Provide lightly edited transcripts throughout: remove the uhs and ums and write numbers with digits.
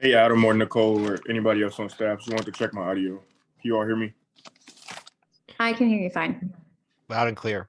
Hey, Adam or Nicole or anybody else on staff, just wanted to check my audio. Can you all hear me? I can hear you fine. Loud and clear.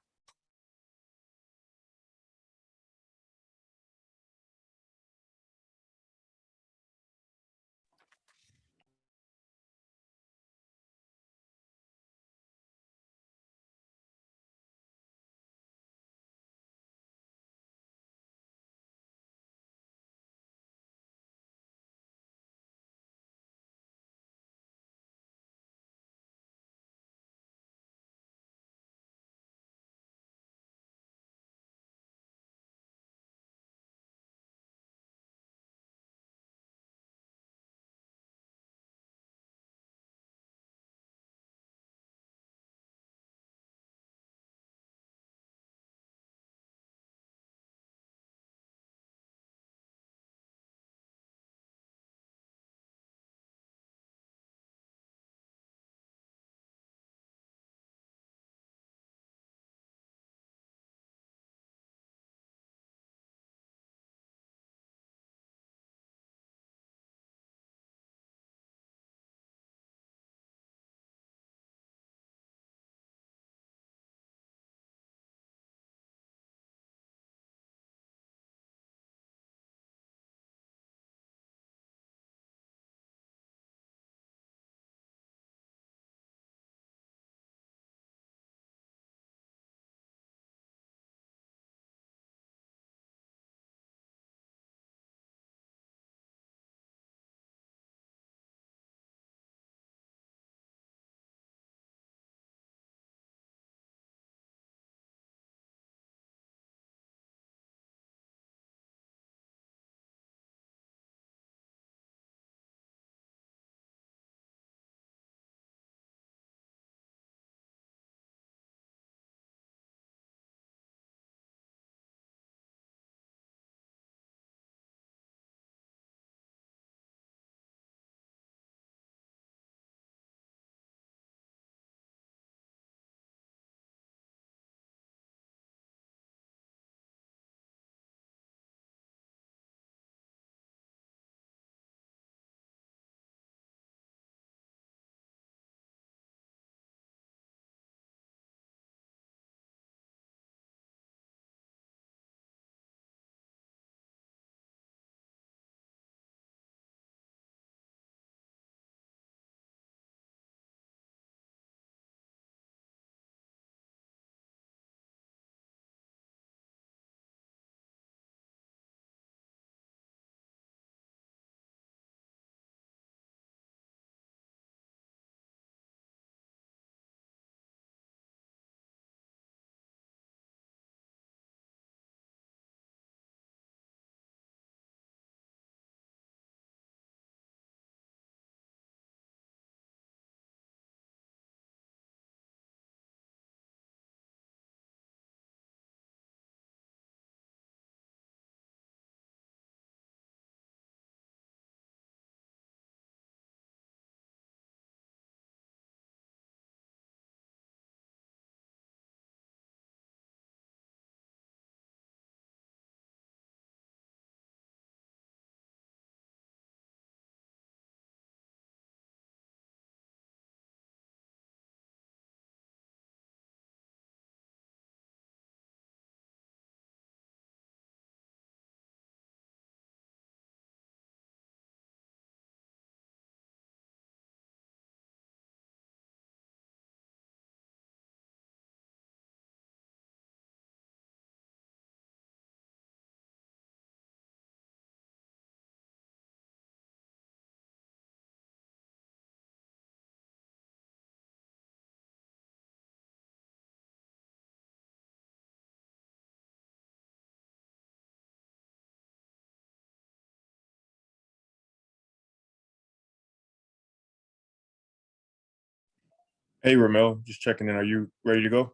Hey, Ramel, just checking in. Are you ready to go?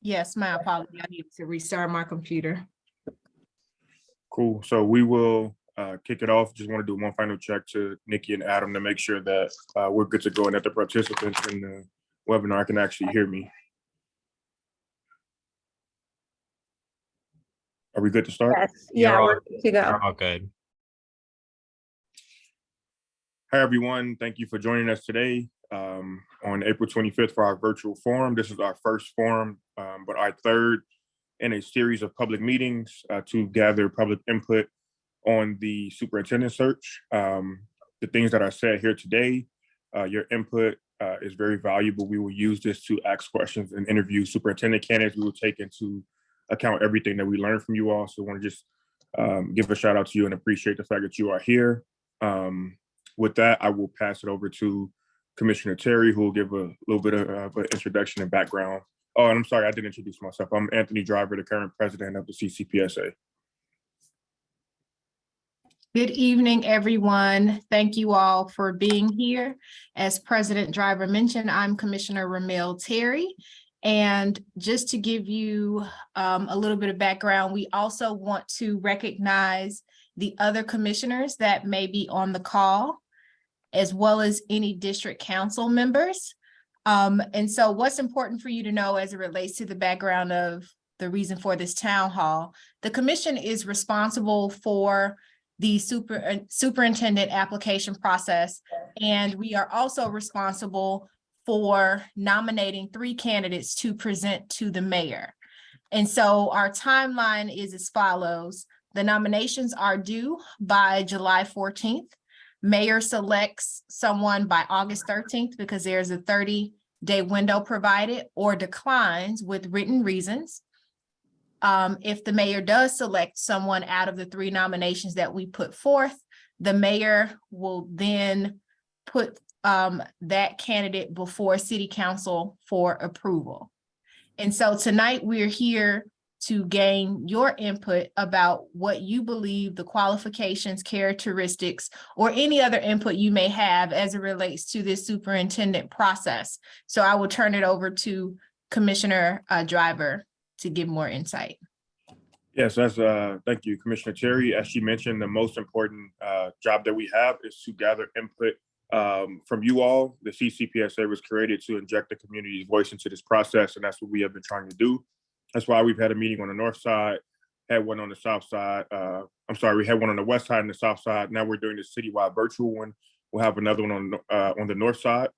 Yes, my apology. I need to restart my computer. Cool. So we will kick it off. Just want to do one final check to Nikki and Adam to make sure that we're good to go and that the participants in the webinar can actually hear me. Are we good to start? Yes, yeah, You're we're good to go. You're all good. Hi, everyone. Thank you for joining us today on April 25th for our virtual forum. This is our first forum, but our third in a series of public meetings to gather public input on the superintendent search. The things that are said here today, your input is very valuable. We will use this to ask questions and interview superintendent candidates. We will take into account everything that we learned from you all. So I want to just give a shout out to you and appreciate the fact that you are here. With that, I will pass it over to Commissioner Terry, who will give a little bit of an introduction and background. Oh, and I'm sorry, I didn't introduce myself. I'm Anthony Driver, the current president of the CCPSA. Good evening, everyone. Thank you all for being here. As President Driver mentioned, I'm Commissioner Ramil Terry. And just to give you a little bit of background, we also want to recognize the other commissioners that may be on the call, as well as any district council members. And so what's important for you to know as it relates to the background of the reason for this town hall, the commission is responsible for the superintendent application process. And we are also responsible for nominating 3 candidates to present to the mayor. And so our timeline is as follows. The nominations are due by July 14th. Mayor selects someone by August 13th because there's a 30-day window provided, or declines with written reasons. If the mayor does select someone out of the 3 nominations that we put forth, the mayor will then put that candidate before city council for approval. And so tonight we're here to gain your input about what you believe the qualifications, characteristics, or any other input you may have as it relates to this superintendent process. So I will turn it over to Commissioner Driver to give more insight. Yes, thank you, Commissioner Terry. As she mentioned, the most important job that we have is to gather input from you all. The CCPSA was created to inject the community's voice into this process, and that's what we have been trying to do. That's why we've had a meeting on the north side, had one on the south side. We had one on the west side and the south side. Now we're doing this citywide virtual one. We'll have another one on the north side.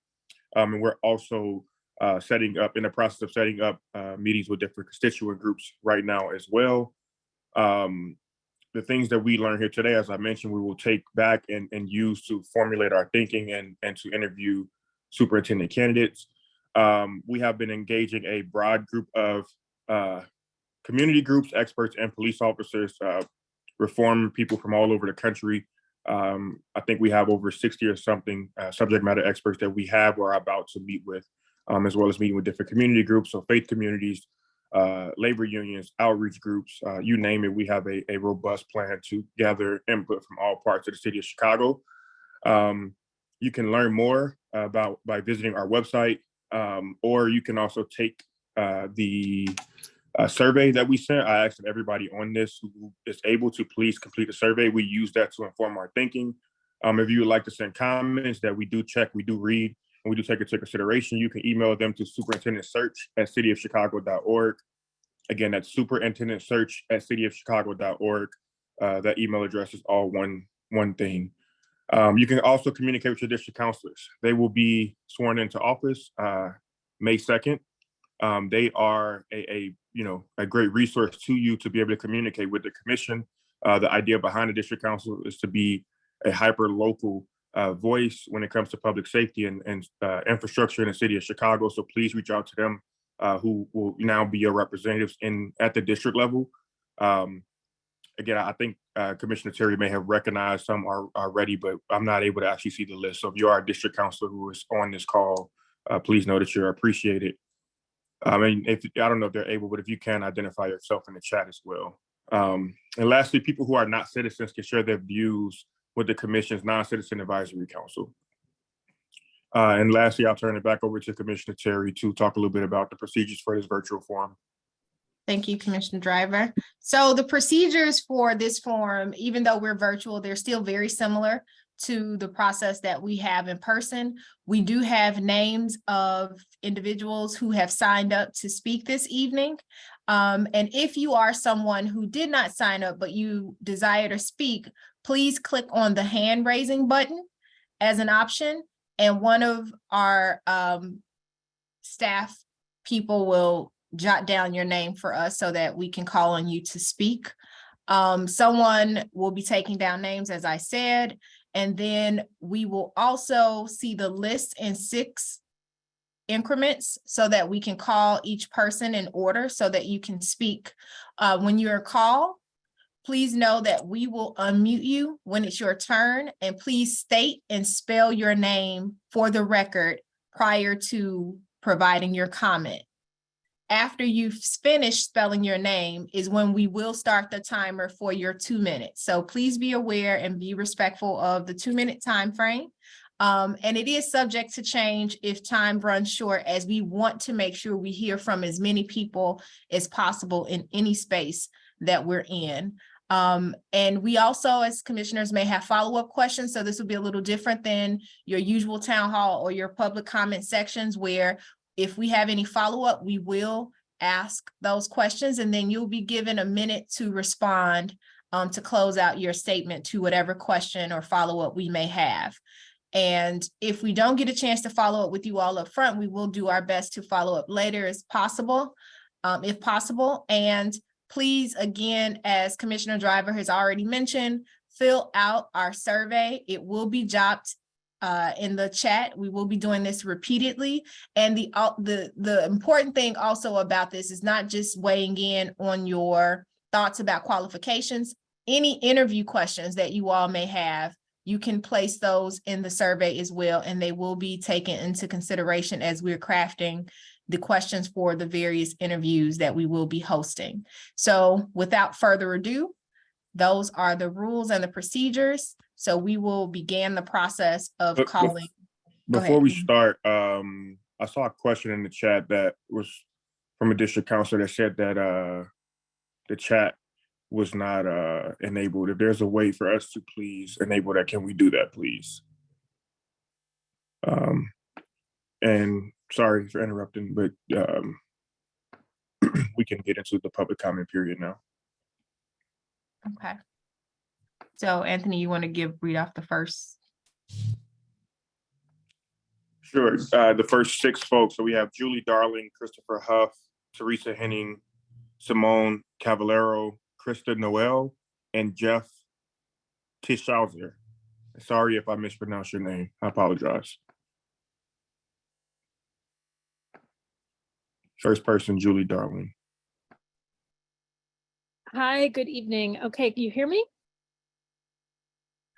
And we're also in the process of setting up meetings with different constituent groups right now as well. The things that we learned here today, as I mentioned, we will take back and use to formulate our thinking and to interview superintendent candidates. We have been engaging a broad group of community groups, experts, and police officers, reform people from all over the country. I think we have over 60 or something subject matter experts that we have or are about to meet with, as well as meeting with different community groups, so faith communities, labor unions, outreach groups, you name it. We have a robust plan to gather input from all parts of the city of Chicago. You can learn more by visiting our website, or you can also take the survey that we sent. I asked everybody on this who is able to please complete a survey. We use that to inform our thinking. If you would like to send comments that we do check, we do read, and we do take into consideration, you can email them to Superintendent Search at cityofchicago.org. Again, that's Superintendent Search at cityofchicago.org. That email address is all one thing. You can also communicate with your district counselors. They will be sworn into office May 2nd. They are a great resource to you to be able to communicate with the commission. The idea behind the district council is to be a hyper local voice when it comes to public safety and infrastructure in the city of Chicago. So please reach out to them, who will now be your representatives at the district level. Again, I think Commissioner Terry may have recognized some already, but I'm not able to actually see the list. So if you are a district counselor who is on this call, please know that you're appreciated. I mean, I don't know if they're able, but if you can, identify yourself in the chat as well. And lastly, people who are not citizens can share their views with the commission's non-citizen advisory council. And lastly, I'll turn it back over to Commissioner Terry to talk a little bit about the procedures for this virtual forum. Thank you, Commissioner Driver. So the procedures for this forum, even though we're virtual, they're still very similar. to the process that we have in person. We do have names of individuals who have signed up to speak this evening. And if you are someone who did not sign up, but you desire to speak, please click on the hand raising button as an option. And one of our staff people will jot down your name for us so that we can call on you to speak. Someone will be taking down names, as I said, and then we will also see the list in 6 increments so that we can call each person in order so that you can speak. When you're called, please know that we will unmute you when it's your turn, and please state and spell your name for the record prior to providing your comment. After you've finished spelling your name is when we will start the timer for your 2 minutes. So please be aware and be respectful of the 2-minute time frame. And it is subject to change if time runs short, as we want to make sure we hear from as many people as possible in any space that we're in. And we also, as commissioners, may have follow-up questions. So this will be a little different than your usual town hall or your public comment sections, where if we have any follow-up, we will ask those questions, and then you'll be given a minute to respond to close out your statement to whatever question or follow-up we may have. And if we don't get a chance to follow up with you all up front, we will do our best to follow up later as possible, if possible. And please, again, as Commissioner Driver has already mentioned, fill out our survey. It will be dropped in the chat. We will be doing this repeatedly. And the important thing also about this is not just weighing in on your thoughts about qualifications. Any interview questions that you all may have, you can place those in the survey as well, and they will be taken into consideration as we're crafting the questions for the various interviews that we will be hosting. So without further ado, those are the rules and the procedures. So we will begin the process of calling. Before we start, I saw a question in the chat that was from a district councilor that said that the chat was not enabled. If there's a way for us to please enable that, can we do that, please? And sorry for interrupting, but we can get into the public comment period now. Okay. So Anthony, you want to read off the first? Sure. The first 6 folks. So we have Julie Darling, Christopher Huff, Teresa Henning, Simone Cavallero, Krista Noel, and Jeff Tischauser. Sorry if I mispronounced your name. I apologize. First person, Julie Darling. Hi, good evening. Okay, can you hear me?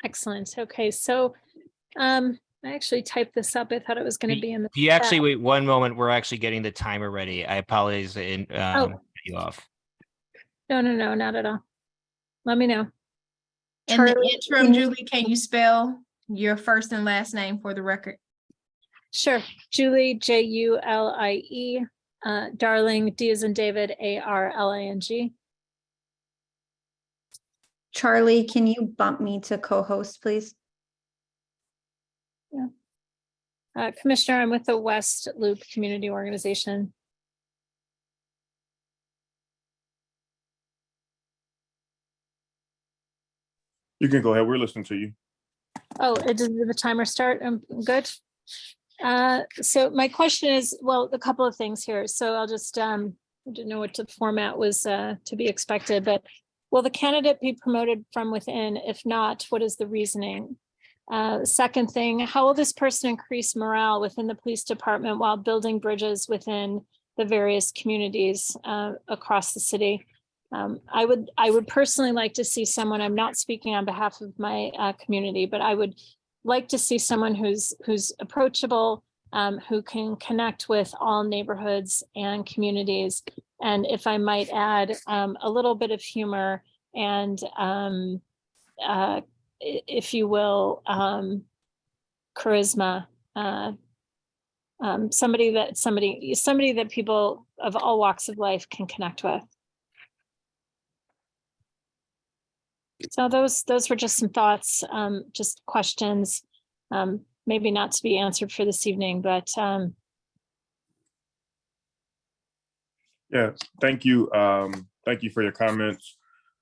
Excellent. Okay, so I actually typed this up. I thought it was going to be in the You actually wait one moment. We're actually getting the timer ready. I apologize in you off. No, not at all. Let me know. In the interim, Julie, can you spell your first and last name for the record? Sure. Julie, Julie, Darling, D as in David, Arling. Charlie, can you bump me to co-host, please? Yeah. Commissioner, I'm with the West Loop Community Organization. You can go ahead. We're listening to you. Oh, did the timer start? I'm good. So my question is, well, a couple of things here. So I'll just, I didn't know what the format was to be expected, but will the candidate be promoted from within? If not, what is the reasoning? Second thing, how will this person increase morale within the police department while building bridges within the various communities across the city? I would personally like to see someone, I'm not speaking on behalf of my community, but I would like to see someone who's approachable, who can connect with all neighborhoods and communities. And if I might add, a little bit of humor and, if you will, charisma, somebody that people of all walks of life can connect with. So those were just some thoughts, just questions, maybe not to be answered for this evening, but Yeah, thank you. Thank you for your comments.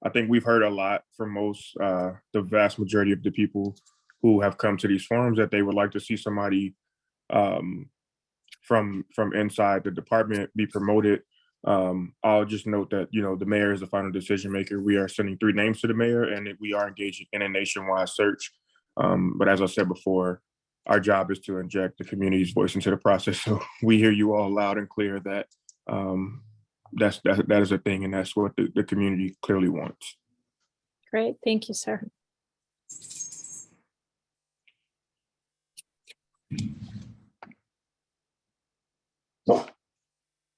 I think we've heard a lot from the vast majority of the people who have come to these forums that they would like to see somebody um, from inside the department be promoted. I'll just note that, the mayor is the final decision maker. We are sending 3 names to the mayor, and we are engaging in a nationwide search. But as I said before, our job is to inject the community's voice into the process. So we hear you all loud and clear that that is a thing, and that's what the community clearly wants. great. Thank you, sir.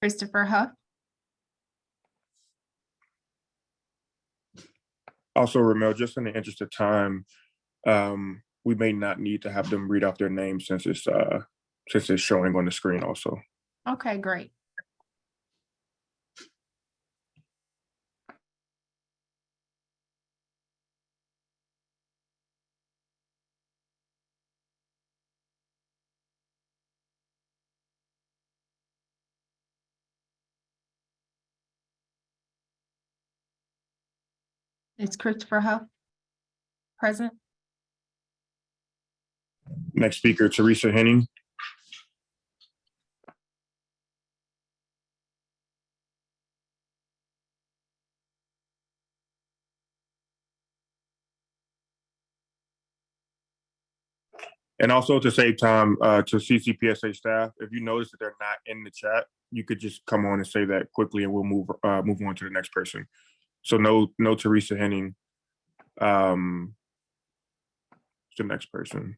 Christopher Huff. Also, Ramel, just in the interest of time, we may not need to have them read off their name since it's showing on the screen also. Okay, great. Is Christopher Huff present? Next speaker, Teresa Henning. And also to save time to CCPSA staff, if you notice that they're not in the chat, you could just come on and say that quickly, and we'll move on to the next person. So no Teresa Henning. The next person.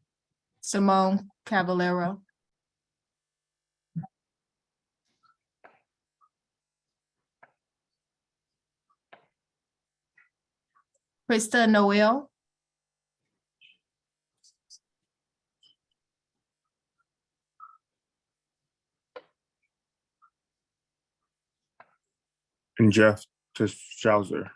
Simone Cavallero. Krista Noel. And Jeff Schauser.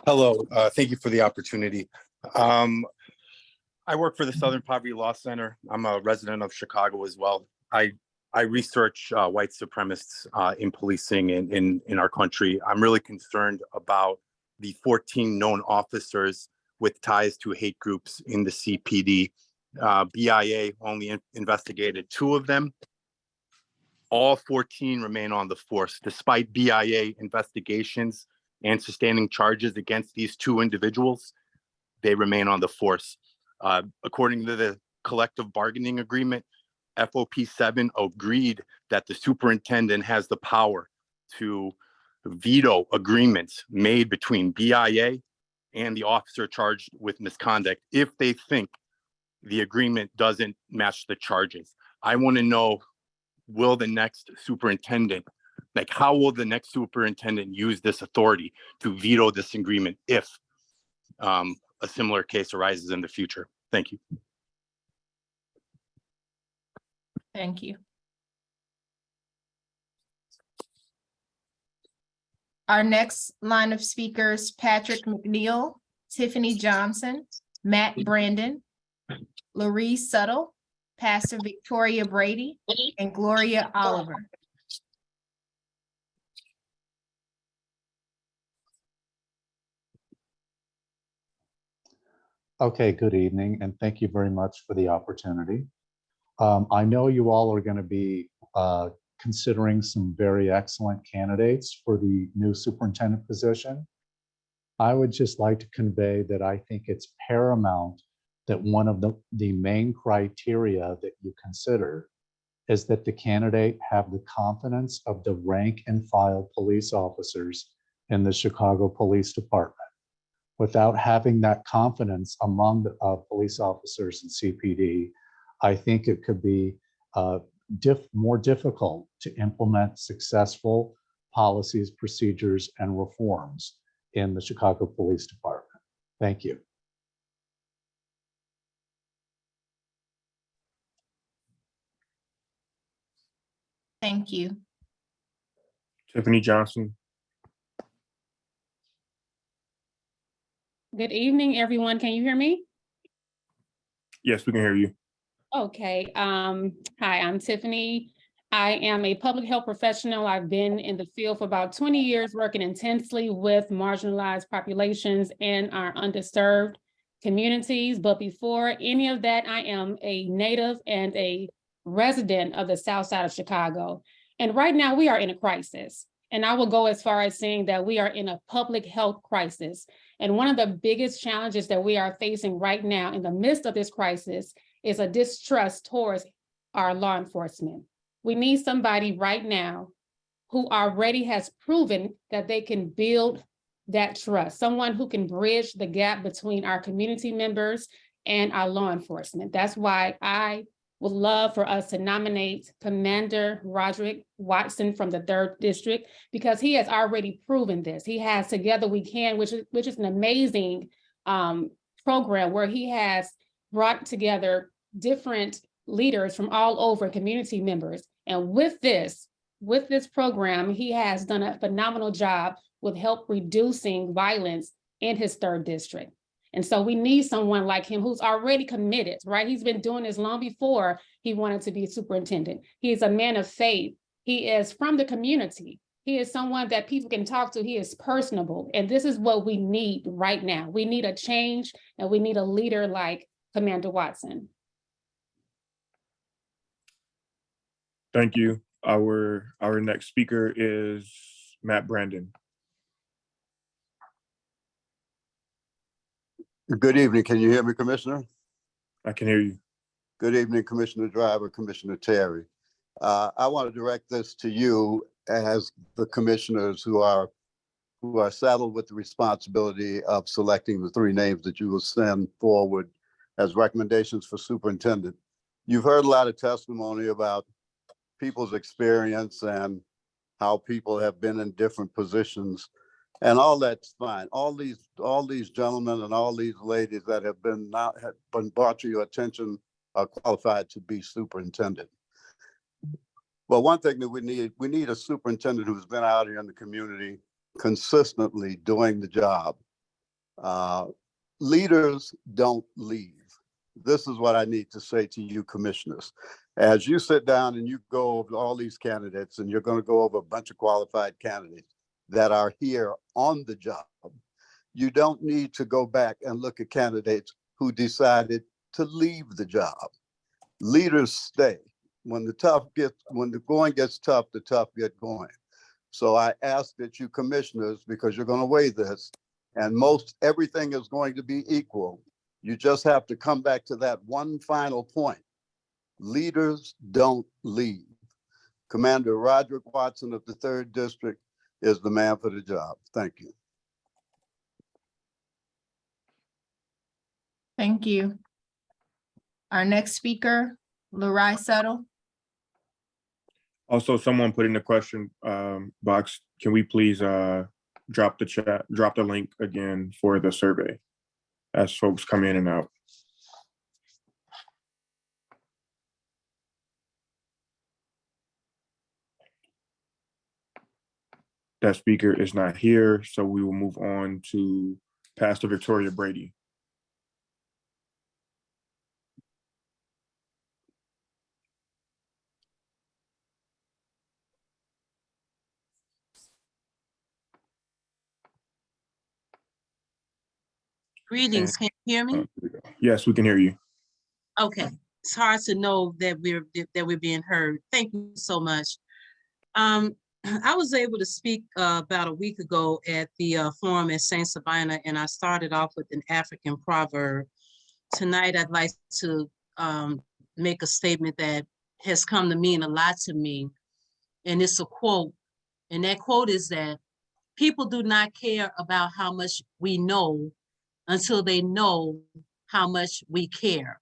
Hello, thank you for the opportunity. I work for the Southern Poverty Law Center. I'm a resident of Chicago as well. I research white supremacists in policing in our country. I'm really concerned about the 14 known officers with ties to hate groups in the CPD. BIA only investigated 2 of them. All 14 remain on the force, despite BIA investigations and sustaining charges against these 2 individuals. They remain on the force. According to the collective bargaining agreement, FOP 7 agreed that the superintendent has the power to veto agreements made between BIA and the officer charged with misconduct if they think the agreement doesn't match the charges. I want to know, will the next superintendent, how will the next superintendent use this authority to veto this agreement if a similar case arises in the future? Thank you. Thank you. Our next line of speakers, Patrick McNeil, Tiffany Johnson, Matt Brandon, Laurie Suttle, Pastor Victoria Brady, and Gloria Oliver. Okay, good evening, and thank you very much for the opportunity. I know you all are going to be considering some very excellent candidates for the new superintendent position. I would just like to convey that I think it's paramount that one of the main criteria that you consider is that the candidate have the confidence of the rank and file police officers in the Chicago Police Department. Without having that confidence among the police officers in CPD, I think it could be more difficult to implement successful policies, procedures, and reforms in the Chicago Police Department. Thank you. Thank you. Tiffany Johnson. Good evening, everyone. Can you hear me? Yes, we can hear you. Okay. Hi, I'm Tiffany. I am a public health professional. I've been in the field for about 20 years, working intensely with marginalized populations and our underserved communities. But before any of that, I am a native and a resident of the South Side of Chicago. And right now we are in a crisis. And I will go as far as saying that we are in a public health crisis. And one of the biggest challenges that we are facing right now in the midst of this crisis is a distrust towards our law enforcement. We need somebody right now who already has proven that they can build that trust, someone who can bridge the gap between our community members and our law enforcement. That's why I would love for us to nominate Commander Roderick Watson from the 3rd District, because he has already proven this. He has Together We Can, which is an amazing program where he has brought together different leaders from all over, community members. And with this program, he has done a phenomenal job with help reducing violence in his 3rd District. And so we need someone like him who's already committed, right? He's been doing this long before he wanted to be superintendent. He is a man of faith. He is from the community. He is someone that people can talk to. He is personable. And this is what we need right now. We need a change, and we need a leader like Commander Watson. Thank you. Our next speaker is Matt Brandon. Good evening. Can you hear me, Commissioner? I can hear you. Good evening, Commissioner Driver, Commissioner Terry. I want to direct this to you as the commissioners who are saddled with the responsibility of selecting the 3 names that you will send forward as recommendations for superintendent. You've heard a lot of testimony about people's experience and how people have been in different positions. And all that's fine. All these gentlemen and all these ladies that have been brought to your attention are qualified to be superintendent. Well, one thing that we need a superintendent who's been out here in the community consistently doing the job. Leaders don't leave. This is what I need to say to you, commissioners. As you sit down and you go over all these candidates, and you're going to go over a bunch of qualified candidates that are here on the job, you don't need to go back and look at candidates who decided to leave the job. Leaders stay. When the going gets tough, the tough get going. So I ask that you commissioners, because you're going to weigh this, and everything is going to be equal. You just have to come back to that one final point. Leaders don't leave. Commander Roderick Watson of the 3rd District is the man for the job. Thank you. Thank you. Our next speaker, Lurai Settle. Also, someone put in the question box, can we please drop the link again for the survey as folks come in and out. That speaker is not here, so we will move on to Pastor Victoria Brady. Greetings, can you hear me? Yes, we can hear you. Okay, it's hard to know that we're being heard. Thank you so much. I was able to speak about a week ago at the forum at St. Sabina, and I started off with an African proverb. Tonight, I'd like to make a statement that has come to mean a lot to me, and it's a quote, and that quote is that people do not care about how much we know until they know how much we care.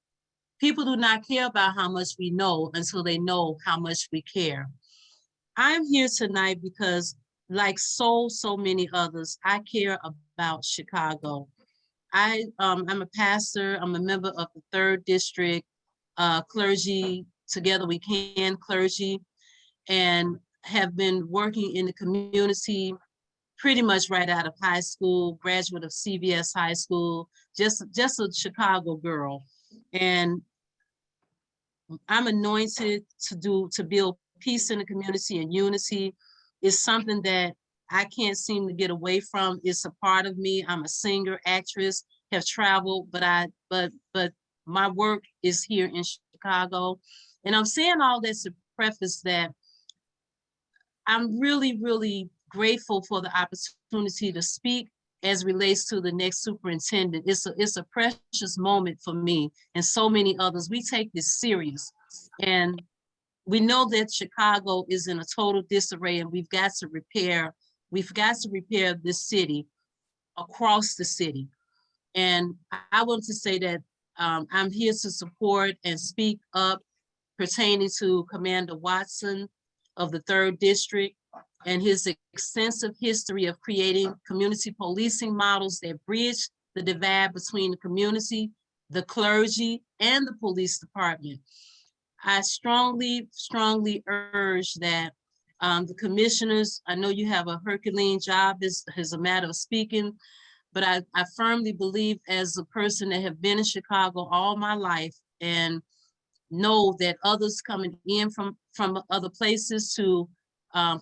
People do not care about how much we know until they know how much we care. I'm here tonight because, like so many others, I care about Chicago. I'm a pastor, I'm a member of the 3rd District clergy, Together We Can clergy, and have been working in the community pretty much right out of high school, graduate of CVS High School, just a Chicago girl. And I'm anointed to build peace in the community and unity. Is something that I can't seem to get away from. It's a part of me. I'm a singer, actress, have traveled, but my work is here in Chicago. And I'm saying all this to preface that I'm really, really grateful for the opportunity to speak as relates to the next superintendent. It's a precious moment for me and so many others. We take this serious. And we know that Chicago is in a total disarray, and we've got to repair this city across the city. And I want to say that I'm here to support and speak up pertaining to Commander Watson of the 3rd District and his extensive history of creating community policing models that bridge the divide between the community, the clergy, and the police department. I strongly, strongly urge that the commissioners, I know you have a Herculean job as a matter of speaking, but I firmly believe, as a person that have been in Chicago all my life and know that others coming in from other places to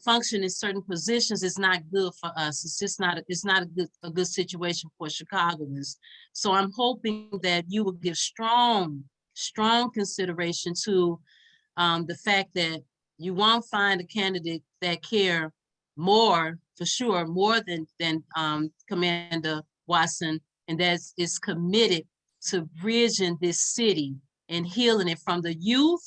function in certain positions is not good for us. It's just not a good situation for Chicagoans. So I'm hoping that you will give strong consideration to the fact that you won't find a candidate that care more, for sure, more than Commander Watson, and that is committed to bridging this city and healing it from the youth,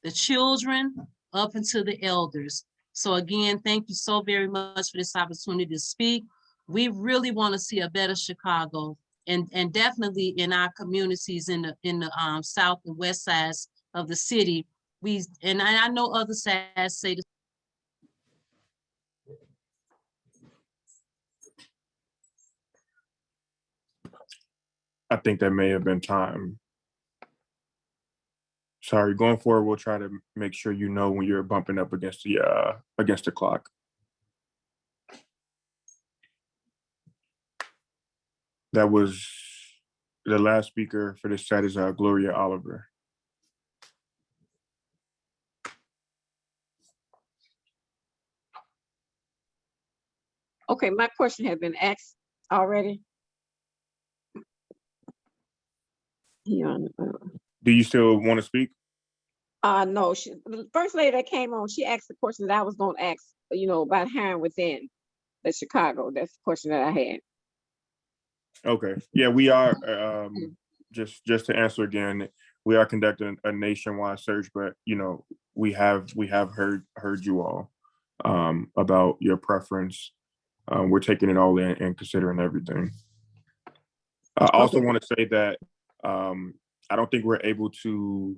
the children, up into the elders. So again, thank you so very much for this opportunity to speak. We really want to see a better Chicago, and definitely in our communities in the south and west sides of the city. I know other sides say this. I think that may have been time. Sorry, going forward, we'll try to make sure you know when you're bumping up against the clock. That was the last speaker for this set is Gloria Oliver. Okay, my question has been asked already. Yeah. Do you still want to speak? No, the first lady that came on, she asked the question that I was going to ask, about hiring within the Chicago. That's the question that I had. Okay. Yeah, we are, just to answer again, we are conducting a nationwide search, but, we have heard you all about your preference. We're taking it all in and considering everything. I also want to say that I don't think we're able to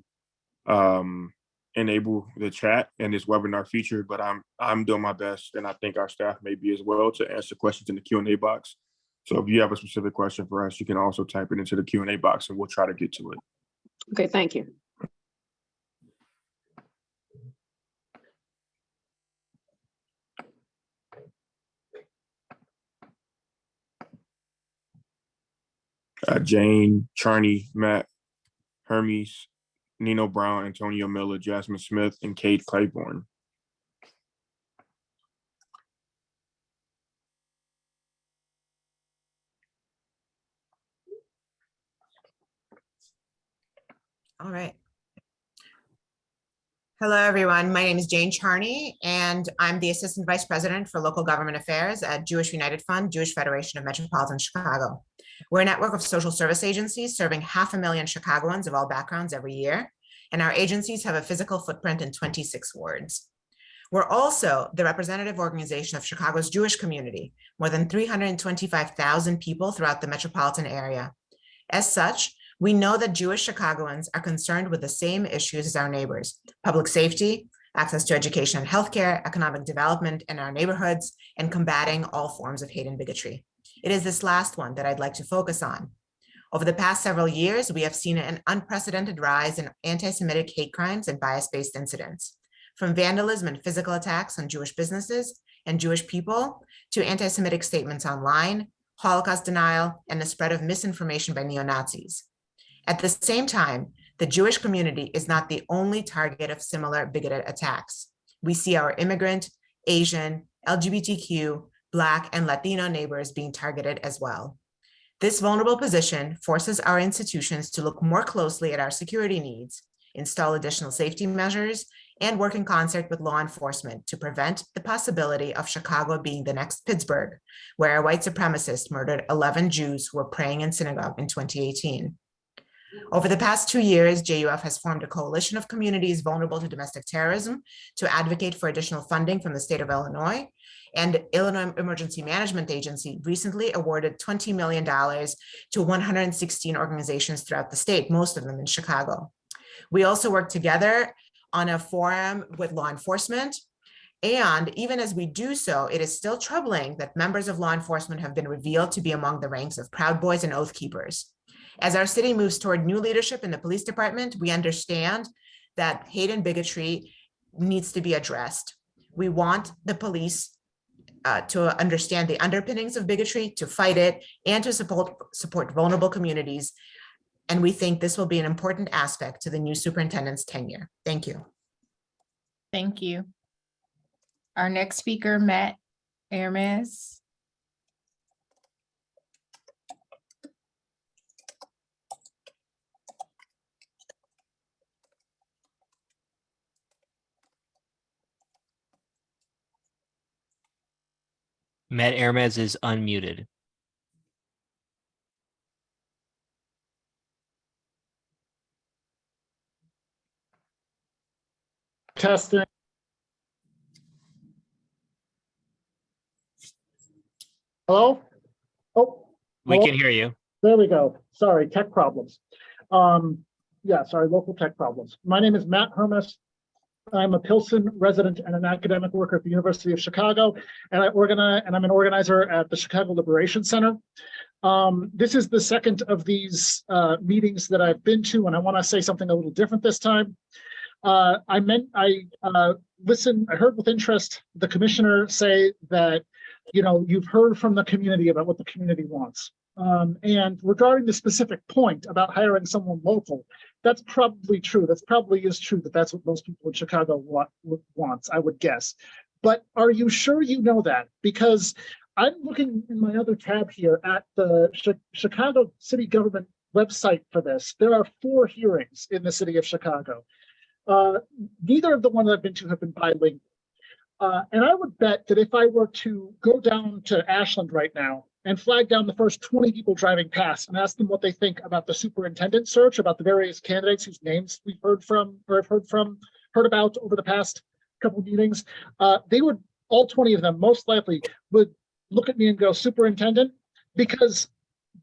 enable the chat in this webinar feature, but I'm doing my best, and I think our staff may be as well, to answer questions in the Q&A box. So if you have a specific question for us, you can also type it into the Q&A box and we'll try to get to it. Okay, thank you. Jane, Charney, Matt, Hermes, Nino Brown, Antonio Miller, Jasmine Smith, and Kate Claiborne. All right. Hello, everyone. My name is Jane Charney, and I'm the Assistant Vice President for Local Government Affairs at Jewish United Fund, Jewish Federation of Metropolitan Chicago. We're a network of social service agencies serving 500,000 Chicagoans of all backgrounds every year, and our agencies have a physical footprint in 26 wards. We're also the representative organization of Chicago's Jewish community, more than 325,000 people throughout the metropolitan area. As such, we know that Jewish Chicagoans are concerned with the same issues as our neighbors: public safety, access to education and healthcare, economic development in our neighborhoods, and combating all forms of hate and bigotry. It is this last one that I'd like to focus on. Over the past several years, we have seen an unprecedented rise in anti-Semitic hate crimes and bias-based incidents. from vandalism and physical attacks on Jewish businesses and Jewish people to anti-Semitic statements online, Holocaust denial, and the spread of misinformation by neo-Nazis. At the same time, the Jewish community is not the only target of similar bigoted attacks. We see our immigrant, Asian, LGBTQ, Black, and Latino neighbors being targeted as well. This vulnerable position forces our institutions to look more closely at our security needs, install additional safety measures, and work in concert with law enforcement to prevent the possibility of Chicago being the next Pittsburgh, where a white supremacist murdered 11 Jews who were praying in synagogue in 2018. Over the past 2 years, JUF has formed a coalition of communities vulnerable to domestic terrorism to advocate for additional funding from the state of Illinois. And Illinois Emergency Management Agency recently awarded $20 million to 116 organizations throughout the state, most of them in Chicago. We also work together on a forum with law enforcement. And even as we do so, it is still troubling that members of law enforcement have been revealed to be among the ranks of Proud Boys and Oath Keepers. As our city moves toward new leadership in the police department, we understand that hate and bigotry needs to be addressed. We want the police to understand the underpinnings of bigotry, to fight it, and to support vulnerable communities. And we think this will be an important aspect to the new superintendent's tenure. Thank you. Thank you. Our next speaker, Matt Hermes. Matt Hermes is unmuted. Testing. Hello? Oh. We hello? can hear you. There we go. Sorry, tech problems. Yeah, sorry, local tech problems. My name is Matt Hermes. I'm a Pilsen resident and an academic worker at the University of Chicago, and I'm an organizer at the Chicago Liberation Center. This is the second of these meetings that I've been to, and I want to say something a little different this time. I heard with interest the commissioner say that, you've heard from the community about what the community wants. And regarding the specific point about hiring someone local, that's probably true. That probably is true that that's what most people in Chicago wants, I would guess. But are you sure you know that? Because I'm looking in my other tab here at the Chicago city government website for this. There are 4 hearings in the city of Chicago. Neither of the ones I've been to have been bilingual. And I would bet that if I were to go down to Ashland right now and flag down the first 20 people driving past and ask them what they think about the superintendent search, about the various candidates whose names we've heard from or have heard about over the past couple of meetings, they would, all 20 of them most likely would look at me and go, superintendent, because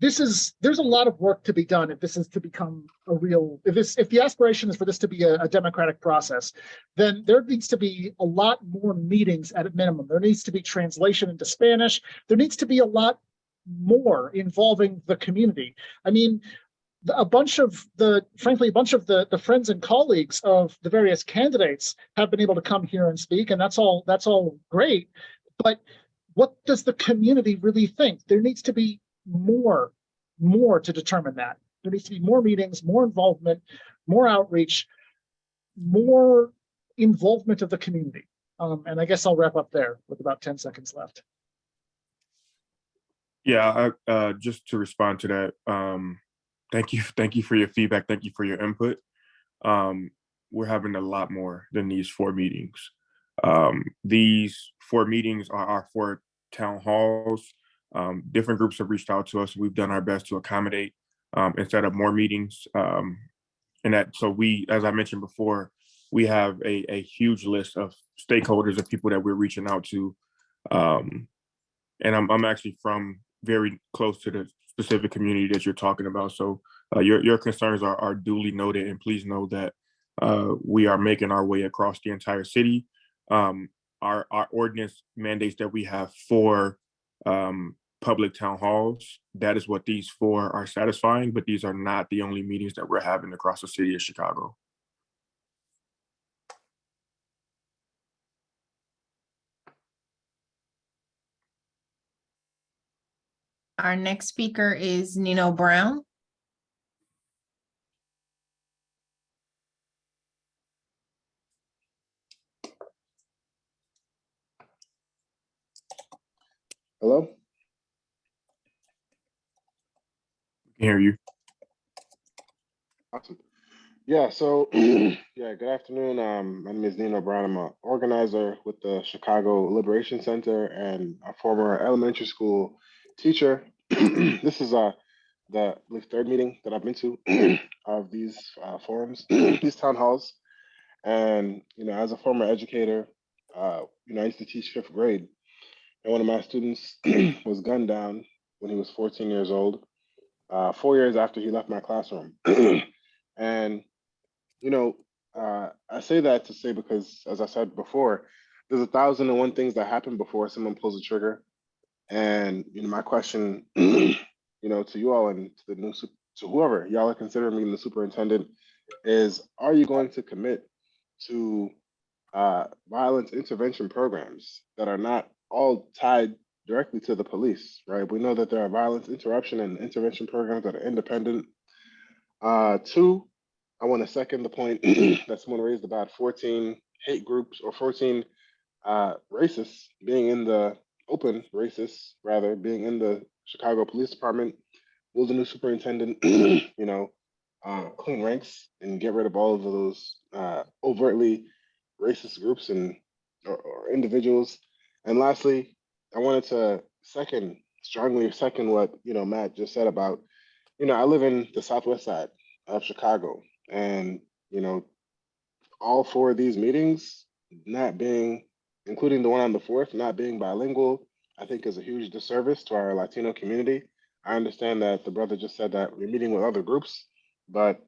there's a lot of work to be done if this is to become a real, if the aspiration is for this to be a democratic process, then there needs to be a lot more meetings at a minimum. There needs to be translation into Spanish. There needs to be a lot more involving the community. I mean, a bunch of the friends and colleagues of the various candidates have been able to come here and speak, and that's all great. But what does the community really think? There needs to be more to determine that. There needs to be more meetings, more involvement, more outreach, more involvement of the community. And I guess I'll wrap up there with about 10 seconds left. Yeah, just to respond to that, thank you for your feedback. Thank you for your input. We're having a lot more than these 4 meetings. These 4 meetings are our 4 town halls. Different groups have reached out to us. We've done our best to accommodate and set up more meetings. So we, as I mentioned before, we have a huge list of stakeholders of people that we're reaching out to. And I'm actually from very close to the specific community that you're talking about. So your concerns are duly noted, and please know that we are making our way across the entire city. Our ordinance mandates that we have 4 public town halls. That is what these 4 are satisfying, but these are not the only meetings that we're having across the city of Chicago. Our next speaker is Nino Brown. Hello? Can hear you. Awesome. Yeah, so yeah, good afternoon. My name is Nino Brown. I'm an organizer with the Chicago Liberation Center and a former elementary school teacher. This is the I believe, third meeting that I've been to of these forums, these town halls. And as a former educator, I used to teach fifth grade, and one of my students was gunned down when he was 14 years old, 4 years after he left my classroom. And I say that to say because, as I said before, there's 1,001 things that happen before someone pulls the trigger. And my question, to you all and to the to whoever y'all are considering being the superintendent, is: are you going to commit to violence intervention programs that are not all tied directly to the police? Right? We know that there are violence interruption and intervention programs that are independent. Two, I want to second the point that someone raised about 14 hate groups or 14 racists being in the open racists rather being in the Chicago Police Department. Will the new superintendent, clean ranks and get rid of all of those overtly racist groups and or individuals? And lastly, I wanted to strongly second what Matt just said about I live in the southwest side of Chicago, and all four of these meetings not being, including the one on the 4th, not being bilingual, I think is a huge disservice to our Latino community. I understand that the brother just said that we're meeting with other groups, but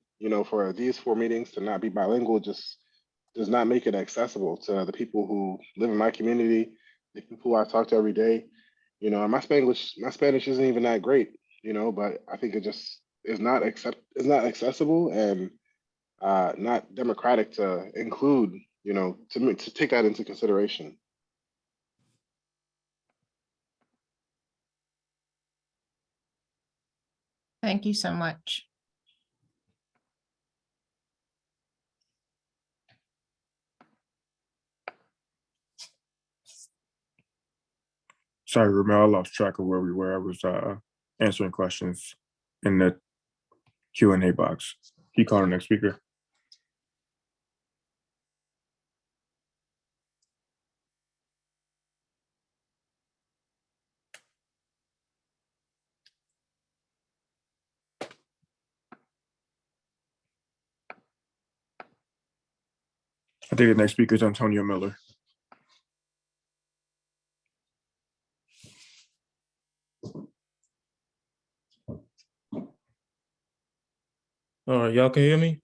for these 4 meetings to not be bilingual just does not make it accessible to the people who live in my community, the people who I talk to every day. And my Spanish isn't even that great, but I think it just is not accessible and not democratic to include, to take that into consideration. Thank you so much. Sorry, Ramel, I lost track of where we were. I was answering questions in the Q&A box. Can you call the next speaker? I think the next speaker is Antonio Miller. All right, y'all can hear me?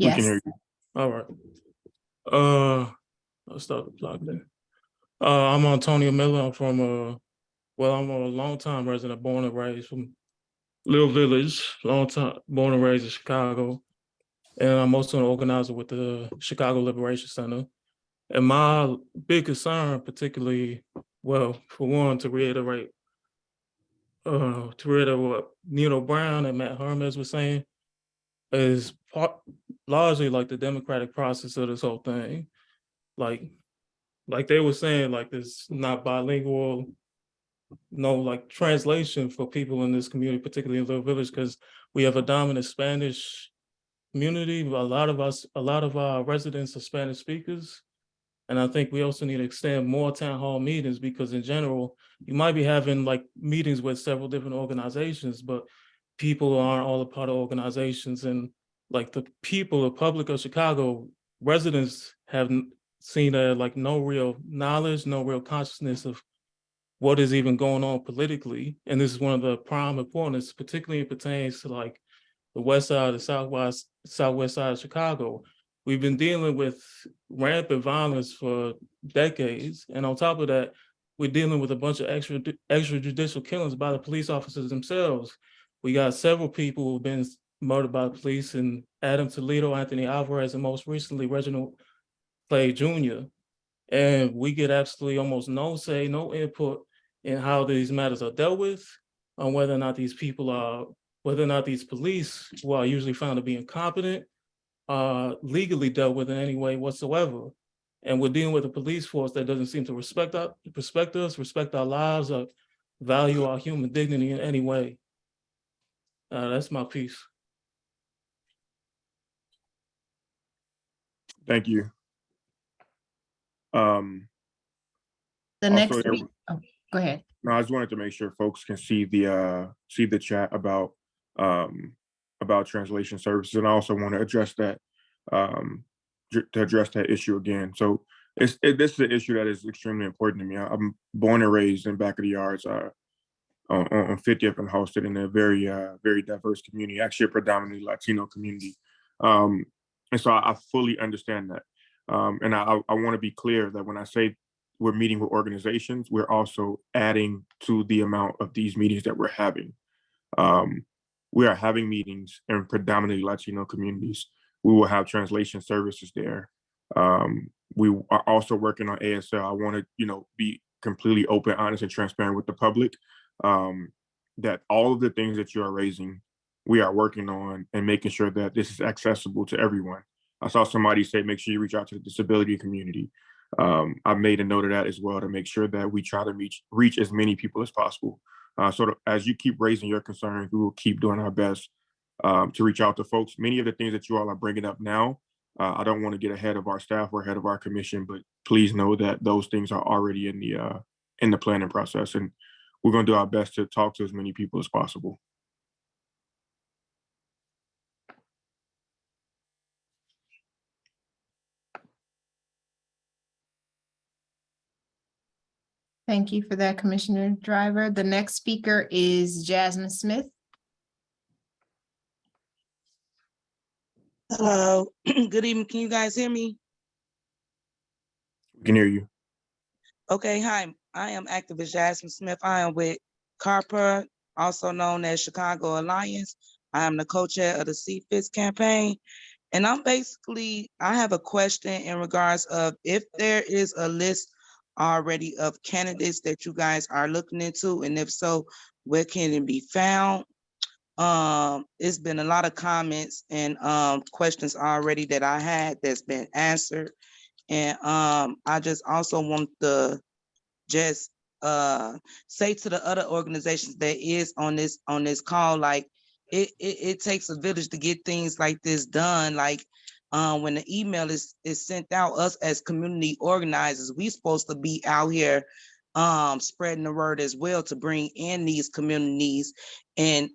We can hear you. All right. I'll start the clock there. I'm Antonio Miller. I'm from I'm a longtime resident, born and raised from Little Village, long time, born and raised in Chicago. And I'm also an organizer with the Chicago Liberation Center. And my big concern, particularly, well, for one, to reiterate what Nino Brown and Matt Hermes were saying, is largely like the democratic process of this whole thing. Like they were saying, like this not bilingual, no like translation for people in this community, particularly in Little Village, because we have a dominant Spanish community. A lot of our residents are Spanish speakers. And I think we also need to extend more town hall meetings, because in general, you might be having like meetings with several different organizations, but people aren't all a part of organizations. And like the people, the public of Chicago, residents have seen like no real knowledge, no real consciousness of what is even going on politically. And this is one of the prime importance, particularly it pertains to like the west side, the southwest side of Chicago. We've been dealing with rampant violence for decades. And on top of that, we're dealing with a bunch of extrajudicial killings by the police officers themselves. We got several people who've been murdered by the police, and Adam Toledo, Anthony Alvarez, and most recently, Reginald Clay Jr. And we get absolutely almost no say, no input in how these matters are dealt with, on whether or not these people are, whether or not these police, who are usually found to be incompetent, are legally dealt with in any way whatsoever. And we're dealing with a police force that doesn't seem to respect us, respect our lives, or value our human dignity in any way. That's my piece. Thank you. The Also, next, oh, go ahead. no, I just wanted to make sure folks can see the chat about translation services, and I also want to address that issue again. So this is an issue that is extremely important to me. I'm born and raised in back of the yards on 50th and Halsted in a very very diverse community, actually a predominantly Latino community, and so I fully understand that. And I want to be clear that when I say we're meeting with organizations, we're also adding to the amount of these meetings that we're having. We are having meetings in predominantly Latino communities. We will have translation services there. We are also working on ASL. I want to, be completely open, honest, and transparent with the public, that all of the things that you are raising, we are working on and making sure that this is accessible to everyone. I saw somebody say, make sure you reach out to the disability community. I've made a note of that as well to make sure that we try to reach as many people as possible. As you keep raising your concerns, we will keep doing our best to reach out to folks. Many of the things that you all are bringing up now, I don't want to get ahead of our staff or ahead of our commission, but please know that those things are already in the planning process, and we're going to do our best to talk to as many people as possible. Thank you for that, Commissioner Driver. The next speaker is Jasmine Smith. Hello, good evening. Can you guys hear me? We can hear you. Okay, hi. I am activist Jasmine Smith. I am with CARPA, also known as Chicago Alliance. I am the co-chair of the CFITS campaign. And I have a question in regards of if there is a list already of candidates that you guys are looking into, and if so, where can it be found? It's been a lot of comments and questions already that I had that's been answered. And I just also want to just say to the other organizations that is on this call, like it takes a village to get things like this done. Like when the email is sent out, us as community organizers, we supposed to be out here spreading the word as well to bring in these communities and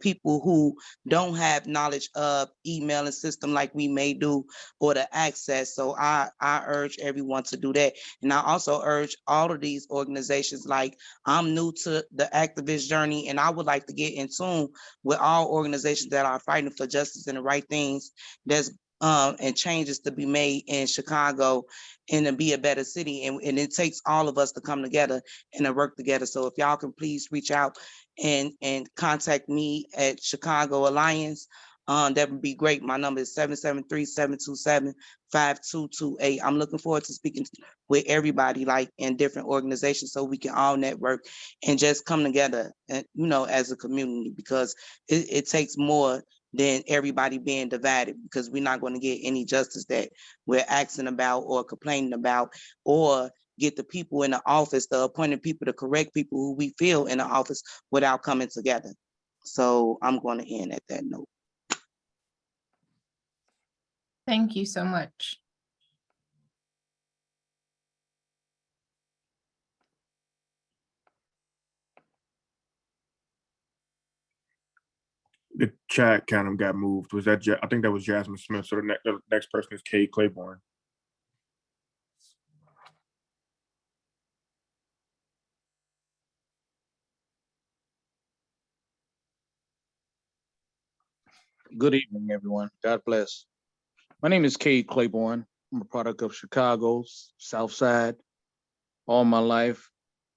people who don't have knowledge of emailing system like we may do, or the access. So I urge everyone to do that. And I also urge all of these organizations, like I'm new to the activist journey, and I would like to get in tune with all organizations that are fighting for justice and the right things that's and changes to be made in Chicago and to be a better city. And it takes all of us to come together and to work together. So if y'all can please reach out and contact me at Chicago Alliance, that would be great. My number is 773-727-5228. I'm looking forward to speaking with everybody, like in different organizations, so we can all network and just come together, and as a community, because it takes more than everybody being divided, because we're not going to get any justice that we're asking about or complaining about, or get the people in the office, the appointed people, the correct people who we feel in the office, without coming together. So I'm going to end at that note. Thank you so much. The chat kind of got moved. Was that? I think that was Jasmine Smith. So the next person is Kate Claiborne. Good evening, everyone. God bless. My name is Cade Claiborne. I'm a product of Chicago's South Side. All my life,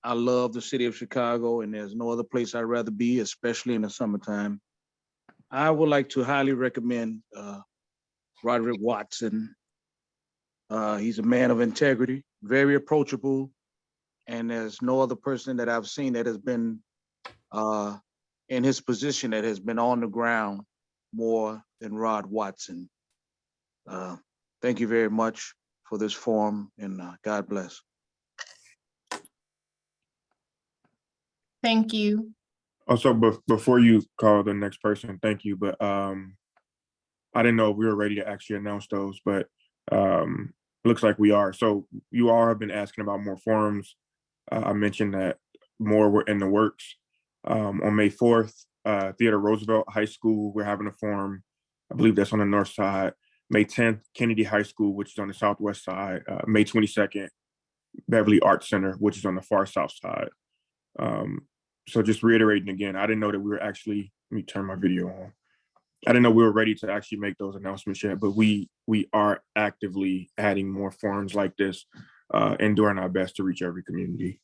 I love the city of Chicago, and there's no other place I'd rather be, especially in the summertime. I would like to highly recommend Roderick Watson. He's a man of integrity, very approachable, And there's no other person that I've seen that has been in his position that has been on the ground more than Rod Watson. Thank you very much for this forum, and God bless. Thank you. Also, before you call the next person, thank you. But I didn't know if we were ready to actually announce those, but looks like we are. So you all have been asking about more forums. I mentioned that more were in the works. On May 4th, Theodore Roosevelt High School, we're having a forum. I believe that's on the north side. May 10th, Kennedy High School, which is on the southwest side. May 22nd, Beverly Arts Center, which is on the far south side. So just reiterating again, I didn't know that we were actually, let me turn my video on. I didn't know we were ready to actually make those announcements yet, but we are actively adding more forums like this and doing our best to reach every community.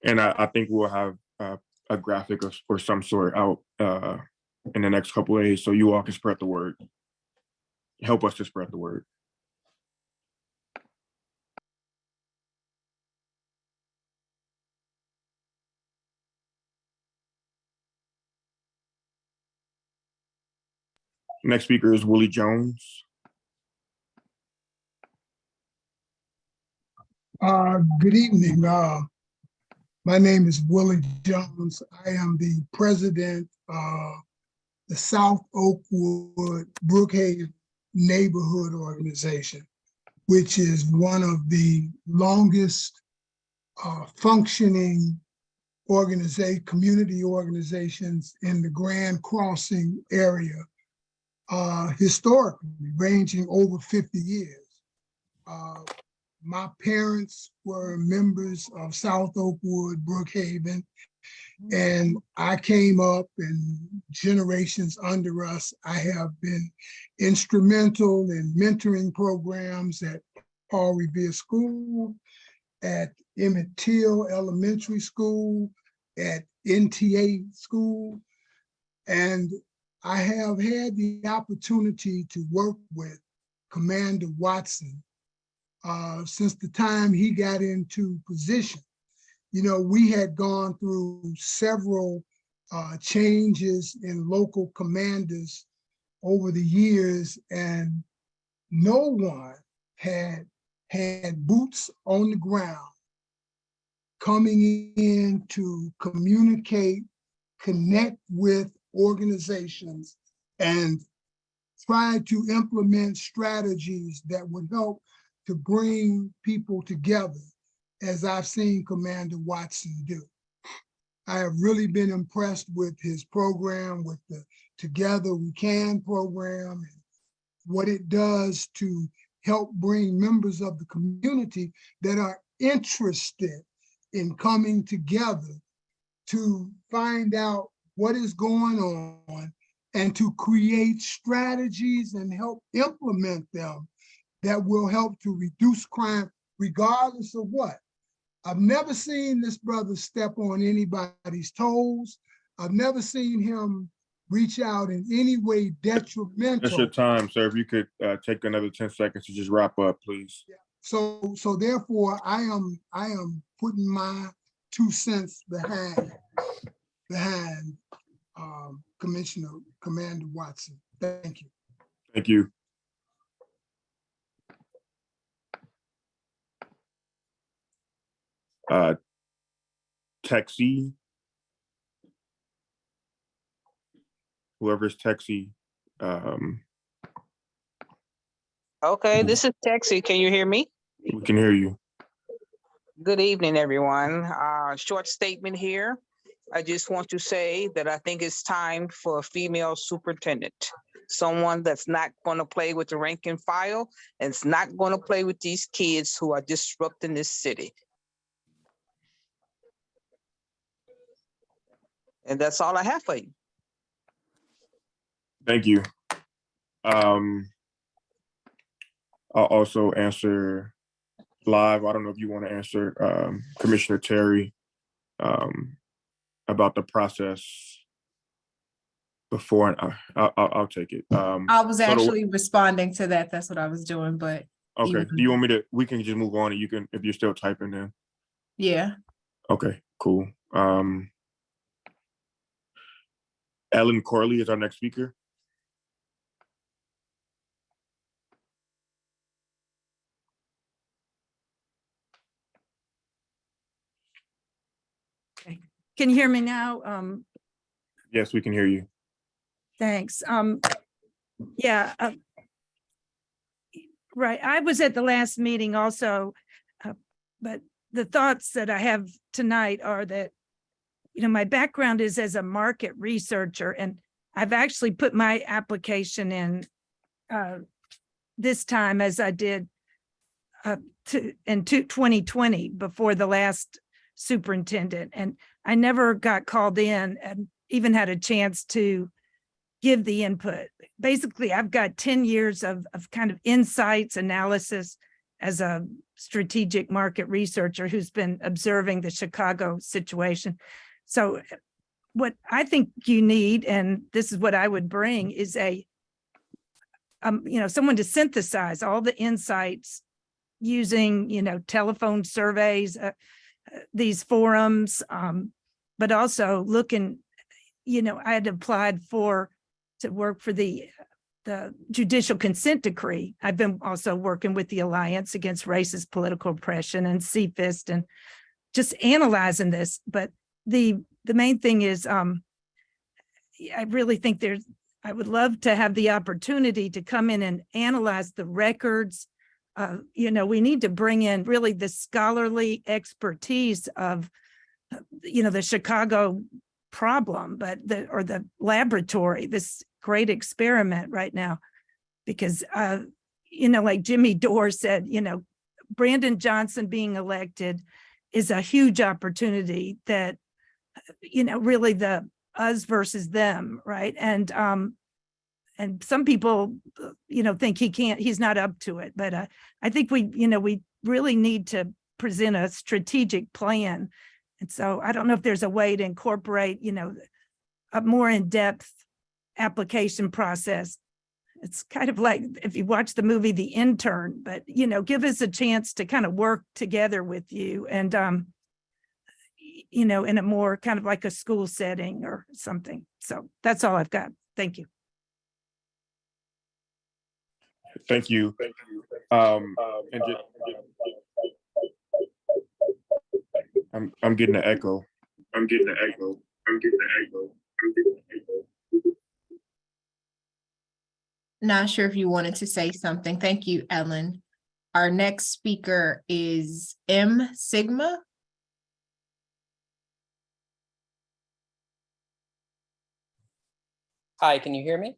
And I think we'll have a graphic or some sort out in the next couple of days so you all can spread the word. Help us to spread the word. Next speaker is Willie Jones. Good evening. My name is Willie Jones. I am the president of the South Oakwood Brookhaven Neighborhood Organization, which is one of the longest functioning community organizations in the Grand Crossing area, historically, ranging over 50 years. My parents were members of South Oakwood, Brookhaven, and I came up, and generations under us, I have been instrumental in mentoring programs at Paul Revere School, at Emmett Till Elementary School, at NTA School, and I have had the opportunity to work with Commander Watson since the time he got into position. You know, we had gone through several changes in local commanders over the years, and no one had boots on the ground coming in to communicate, connect with organizations, and try to implement strategies that would help to bring people together, as I've seen Commander Watson do. I have really been impressed with his program, with the Together We Can program, and what it does to help bring members of the community that are interested in coming together to find out what is going on and to create strategies and help implement them that will help to reduce crime regardless of what. I've never seen this brother step on anybody's toes. I've never seen him reach out in any way detrimental. That's your time, sir. If you could take another 10 seconds to just wrap up, please. So therefore, I am putting my 2 cents behind Commander Watson. Thank you. Thank you. Texie. Whoever's Texie. Okay, this is Texie. Can you hear me? We can hear you. Good evening, everyone. Short statement here. I just want to say that I think it's time for a female superintendent. Someone that's not going to play with the rank and file and it's not going to play with these kids who are disrupting this city. And that's all I have for you. Thank you. I'll also answer live. I don't know if you want to answer Commissioner Terry about the process before, and I'll take it. I was actually responding to that. That's what I was doing, but Okay. even- Do you want me to? We can just move on, and you can, if you're still typing, then. Yeah. Okay. Cool. Ellen Corley is our next speaker. Can you hear me now? Yes, we can hear you. Thanks. Yeah. Right. I was at the last meeting also, but the thoughts that I have tonight are that, my background is as a market researcher, and I've actually put my application in this time as I did in 2020 before the last superintendent, and I never got called in and even had a chance to give the input. Basically, I've got 10 years of kind of insights analysis as a strategic market researcher who's been observing the Chicago situation. So what I think you need, and this is what I would bring, is someone to synthesize all the insights using, telephone surveys, these forums, but also looking, I had applied to work for the judicial consent decree. I've been also working with the Alliance Against Racist Political Oppression and CFIST and just analyzing this. But the main thing is, I really think I would love to have the opportunity to come in and analyze the records. We need to bring in really the scholarly expertise of, the Chicago problem, or the laboratory, this great experiment right now, because, like Jimmy Dore said, Brandon Johnson being elected is a huge opportunity that, really the us versus them, right? And some people, think he's not up to it, but I think we really need to present a strategic plan. And so I don't know if there's a way to incorporate, a more in-depth application process. It's kind of like if you watch the movie The Intern, but, give us a chance to kind of work together with you and, in a more kind of like a school setting or something. So that's all I've got. Thank you. Thank you. I'm getting an echo. Not sure if you wanted to say something. Thank you, Ellen. Our next speaker is M. Sigma. Hi, can you hear me?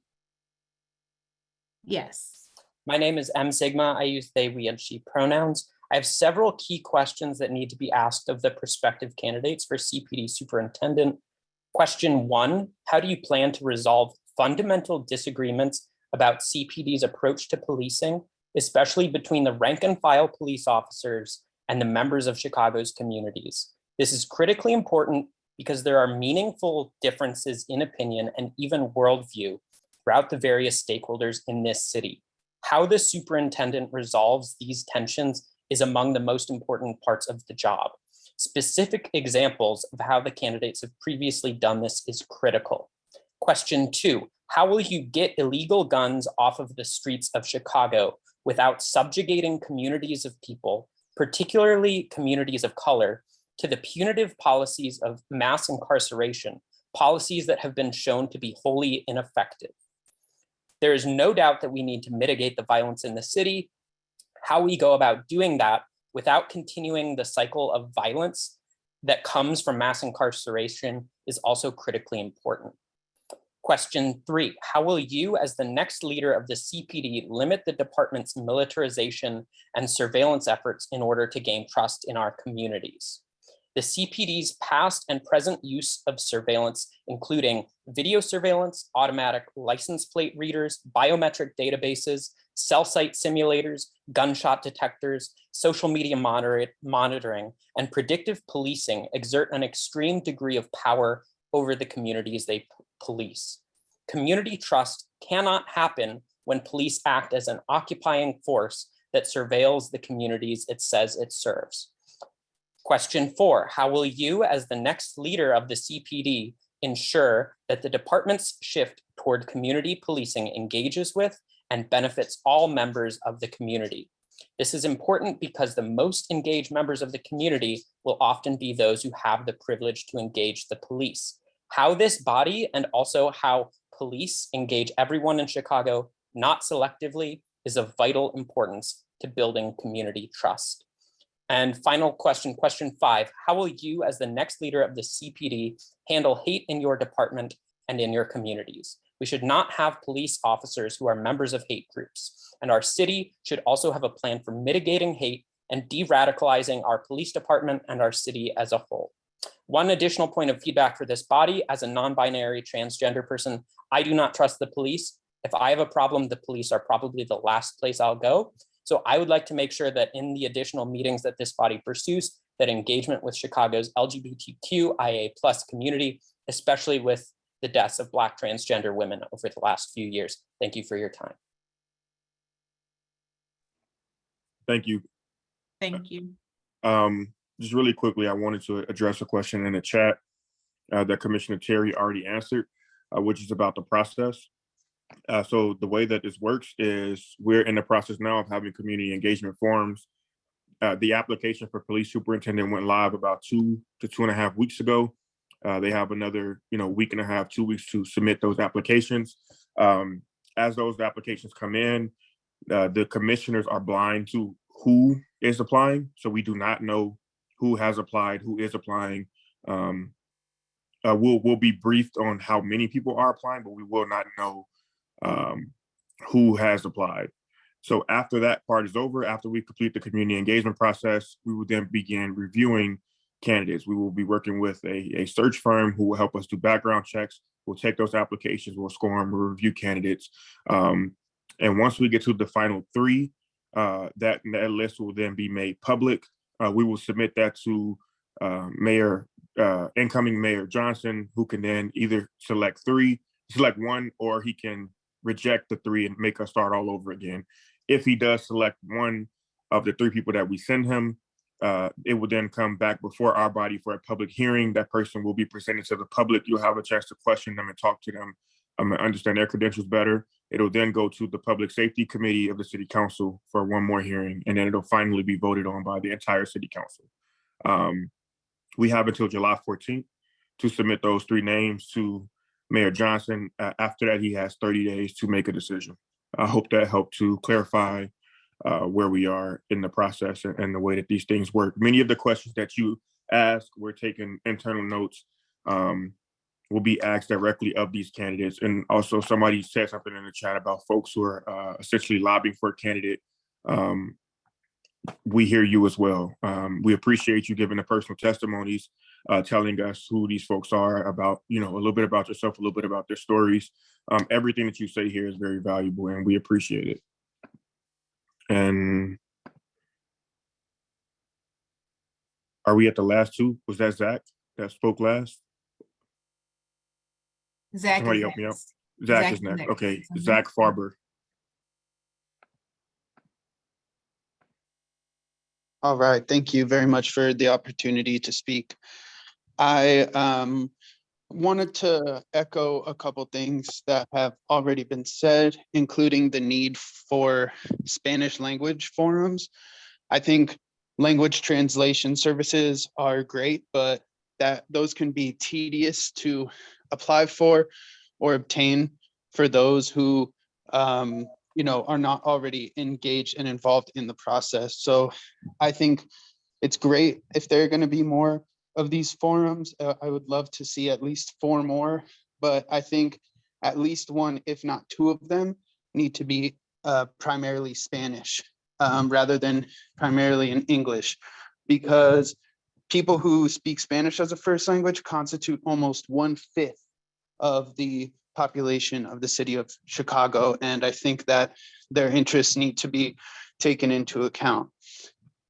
Yes. My name is M. Sigma. I use they, we, and she pronouns. I have several key questions that need to be asked of the prospective candidates for CPD superintendent. Question 1, how do you plan to resolve fundamental disagreements about CPD's approach to policing, especially between the rank and file police officers and the members of Chicago's communities? This is critically important because there are meaningful differences in opinion and even worldview throughout the various stakeholders in this city. How the superintendent resolves these tensions is among the most important parts of the job. Specific examples of how the candidates have previously done this is critical. Question 2, how will you get illegal guns off of the streets of Chicago without subjugating communities of people, particularly communities of color, to the punitive policies of mass incarceration, policies that have been shown to be wholly ineffective? There is no doubt that we need to mitigate the violence in the city. How we go about doing that without continuing the cycle of violence that comes from mass incarceration is also critically important. Question 3, how will you, as the next leader of the CPD, limit the department's militarization and surveillance efforts in order to gain trust in our communities? The CPD's past and present use of surveillance, including video surveillance, automatic license plate readers, biometric databases, cell site simulators, gunshot detectors, social media monitoring, and predictive policing exert an extreme degree of power over the communities they police. Community trust cannot happen when police act as an occupying force that surveils the communities it says it serves? Question 4, how will you, as the next leader of the CPD, ensure that the department's shift toward community policing engages with and benefits all members of the community? This is important because the most engaged members of the community will often be those who have the privilege to engage the police. How this body and also how police engage everyone in Chicago, not selectively, is of vital importance to building community trust. And final question, question 5, how will you as the next leader of the CPD handle hate in your department and in your communities? We should not have police officers who are members of hate groups, and our city should also have a plan for mitigating hate and de-radicalizing our police department and our city as a whole. One additional point of feedback for this body, as a non-binary transgender person, I do not trust the police. If I have a problem, the police are probably the last place I'll go. So I would like to make sure that in the additional meetings that this body pursues, that engagement with Chicago's LGBTQIA+ community, especially with the deaths of Black transgender women over the last few years. Thank you for your time. Thank you. Thank you. Just really quickly, I wanted to address a question in the chat that Commissioner Terry already answered, which is about the process. So the way that this works is we're in the process now of having community engagement forums. The application for police superintendent went live about 2 to 2.5 weeks ago. They have another, week and a half, 2 weeks to submit those applications. As those applications come in, the commissioners are blind to who is applying. So we do not know who has applied, who is applying. We'll be briefed on how many people are applying, but we will not know who has applied. So after that part is over, after we complete the community engagement process, we will then begin reviewing candidates. We will be working with a search firm who will help us do background checks. We'll take those applications, we'll score them, we'll review candidates. And once we get to the final 3, that list will then be made public. We will submit that to incoming Mayor Johnson, who can then either select 1, or he can reject the 3 and make us start all over again. If he does select 1 of the 3 people that we send him, it will then come back before our body for a public hearing. That person will be presented to the public. You'll have a chance to question them and talk to them and understand their credentials better. It'll then go to the Public Safety Committee of the City Council for 1 more hearing, and then it'll finally be voted on by the entire City Council. We have until July 14th to submit those 3 names to Mayor Johnson. After that, he has 30 days to make a decision. I hope that helped to clarify where we are in the process and the way that these things work. Many of the questions that you asked, we're taking internal notes, will be asked directly of these candidates. And also somebody said something in the chat about folks who are essentially lobbying for a candidate. We hear you as well. We appreciate you giving the personal testimonies, telling us who these folks are, about, a little bit about yourself, a little bit about their stories. Everything that you say here is very valuable and we appreciate it. And are we at the last 2? Was that Zach that spoke last? Zach Somebody is help me out. next. Zach is next. Okay, Zach Farber. All right, thank you very much for the opportunity to speak. I wanted to echo a couple things that have already been said, including the need for Spanish language forums. I think language translation services are great, but those can be tedious to apply for or obtain for those who are not already engaged and involved in the process. So I think it's great if there are going to be more of these forums. I would love to see at least 4 more, but I think at least 1, if not 2 of them, need to be primarily Spanish rather than primarily in English, because people who speak Spanish as a first language constitute almost 1/5 of the population of the city of Chicago. And I think that their interests need to be taken into account.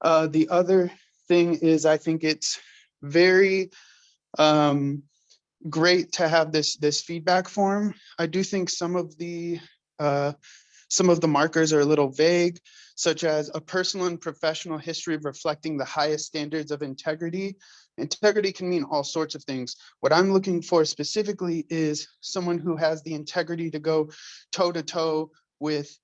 The other thing is, I think it's very great to have this feedback form. I do think some of the some of the markers are a little vague, such as a personal and professional history reflecting the highest standards of integrity. Integrity can mean all sorts of things. What I'm looking for specifically is someone who has the integrity to go toe-to-toe with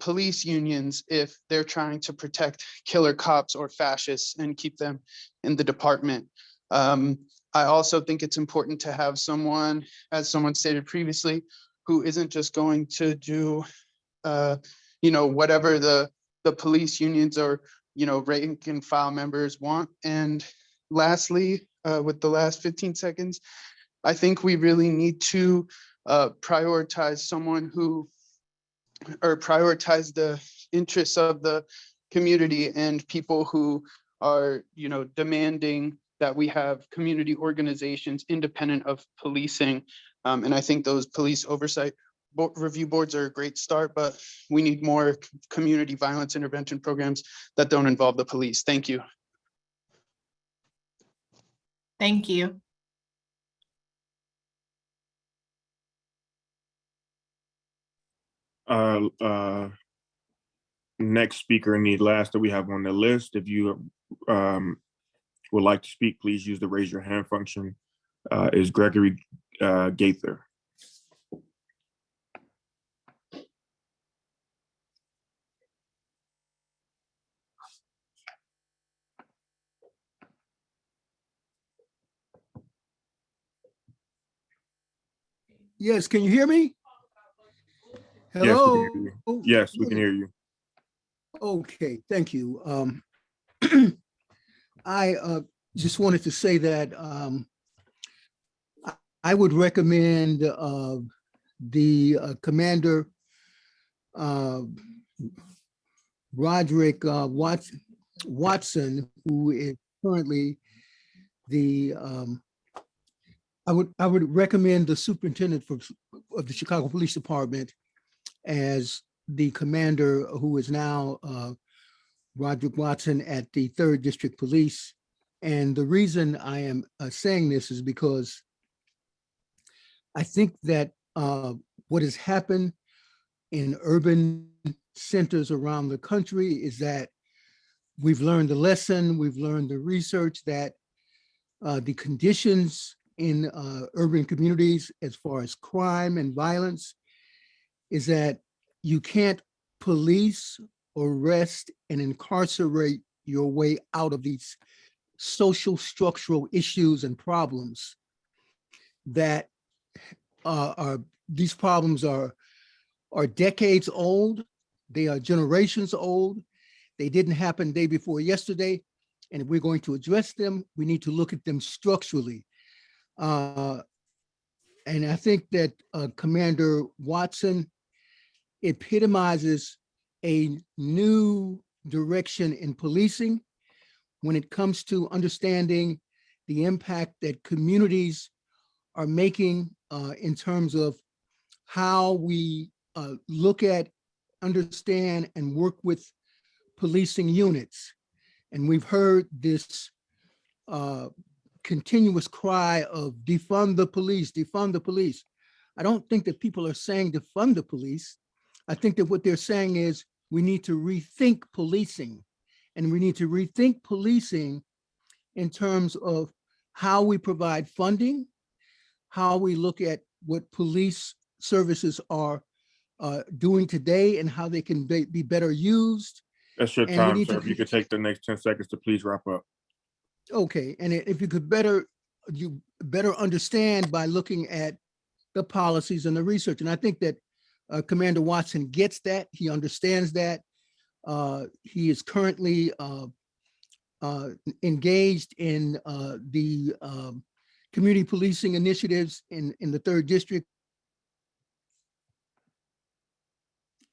police unions if they're trying to protect killer cops or fascists and keep them in the department. I also think it's important to have someone, as someone stated previously, who isn't just going to do, whatever the police unions or, rank and file members want. And lastly, with the last 15 seconds, I think we really need to prioritize someone who, or prioritize the interests of the community and people who are, demanding that we have community organizations independent of policing. And I think those police oversight review boards are a great start, but we need more community violence intervention programs that don't involve the police. Thank you. Thank you. Next speaker and the last that we have on the list, if you would like to speak, please use the raise your hand function, is Gregory Gaither. Yes, can you hear me? Hello? Yes, we can hear you. Okay, thank you. I just wanted to say that I would recommend the Commander Roderick Watson, who is currently the I would recommend the superintendent of the Chicago Police Department as the commander, who is now Roderick Watson at the 3rd District Police. And the reason I am saying this is because I think that what has happened in urban centers around the country is that we've learned the lesson, we've learned the research that the conditions in urban communities as far as crime and violence is that you can't police, arrest, and incarcerate your way out of these social structural issues and problems that these problems are decades old, they are generations old, they didn't happen day before yesterday, and if we're going to address them, we need to look at them structurally. And I think that Commander Watson epitomizes a new direction in policing when it comes to understanding the impact that communities are making in terms of how we look at, understand, and work with policing units. And we've heard this continuous cry of defund the police, defund the police. I don't think that people are saying defund the police. I think that what they're saying is we need to rethink policing, and we need to rethink policing in terms of how we provide funding, how we look at what police services are doing today and how they can be better used. That's your time, sir. If you could take the next 10 seconds to please wrap up. Okay, and if you could better understand by looking at the policies and the research. And I think that Commander Watson gets that, he understands that. He is currently engaged in the community policing initiatives in the 3rd District.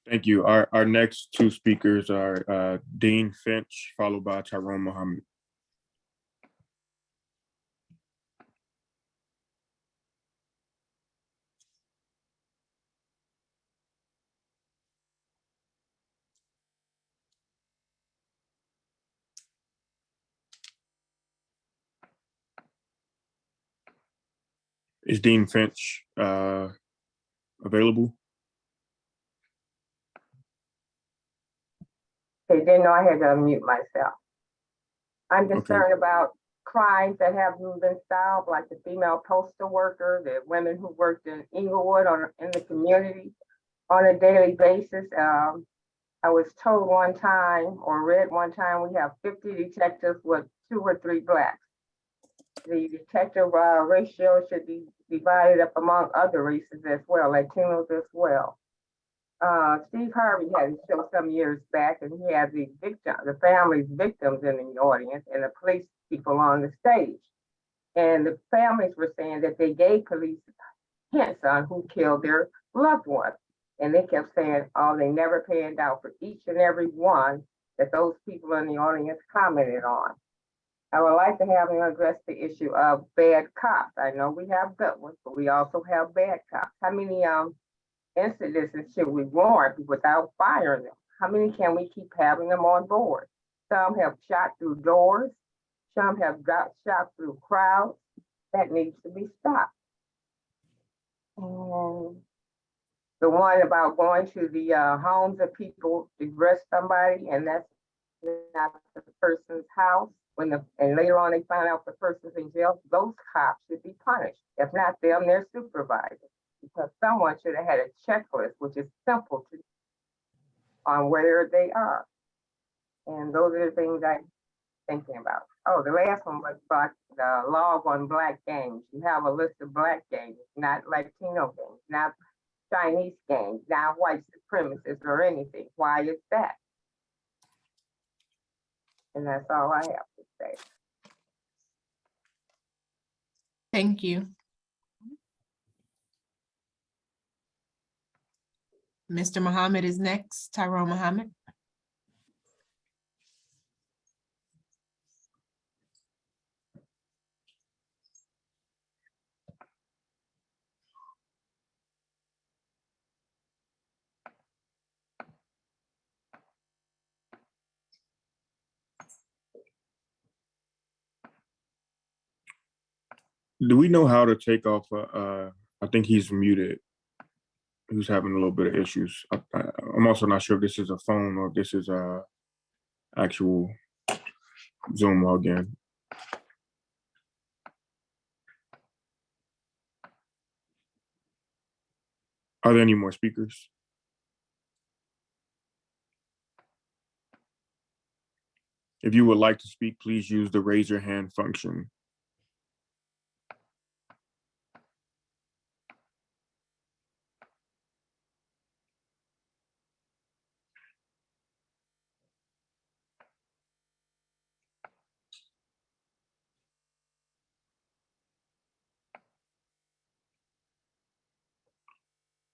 Thank you. Our next 2 speakers are Dean Finch, followed by Tyrone Muhammad. Is Dean Finch available? Okay, didn't know I had to unmute myself. I'm Okay. concerned about crimes that haven't been solved, like the female postal worker, the women who worked in Inglewood in the community on a daily basis. I was told one time or read one time we have 50 detectives with 2 or 3 blacks. The detective ratio should be divided up among other races as well, Latinos as well. Steve Harvey had a show some years back, and he had the family's victims in the audience and the police people on the stage. And the families were saying that they gave police hints on who killed their loved ones. And they kept saying, oh, they never panned out for each and every one that those people in the audience commented on. I would like to have them address the issue of bad cops. I know we have good ones, but we also have bad cops. How many incidents should we warrant without firing them? How many can we keep having them on board? Some have shot through doors. Some have got shot through crowds. That needs to be stopped. And the one about going to the homes of people to arrest somebody, and that's not the person's house. And later on they find out the person's in jail, those cops should be punished. If not them, their supervisors. Because someone should have had a checklist, which is simple to on where they are. And those are the things I'm thinking about. Oh, the last one was about the law on black gangs. You have a list of black gangs, not Latino gangs, not Chinese gangs, not white supremacists or anything. Why is that? And that's all I have to say. Thank you. Mr. Muhammad is next, Tyrone Muhammad. Do we know how to take off? I think he's muted. Who's having a little bit of issues. I'm also not sure if this is a phone or if this is a actual Zoom login. Are there any more speakers? If you would like to speak, please use the raise your hand function.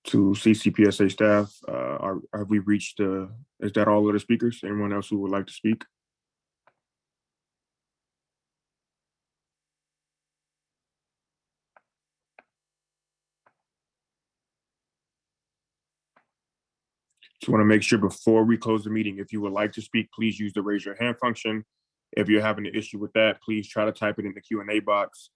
To CCPSA staff, have we reached, is that all of the speakers? Anyone else who would like to speak? Just want to make sure before we close the meeting, if you would like to speak, please use the raise your hand function. If you're having an issue with that, please try to type it in the Q&A box.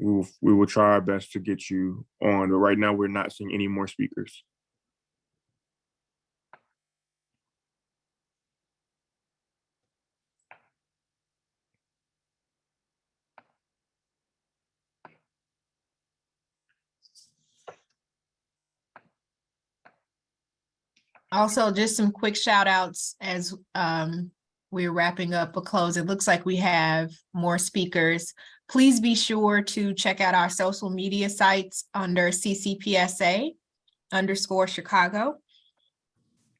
We will try our best to get you on, but right now we're not seeing any more speakers. Also, just some quick shout outs as we're wrapping up a close. It looks like we have more speakers. Please be sure to check out our social media sites under CCPSA_Chicago.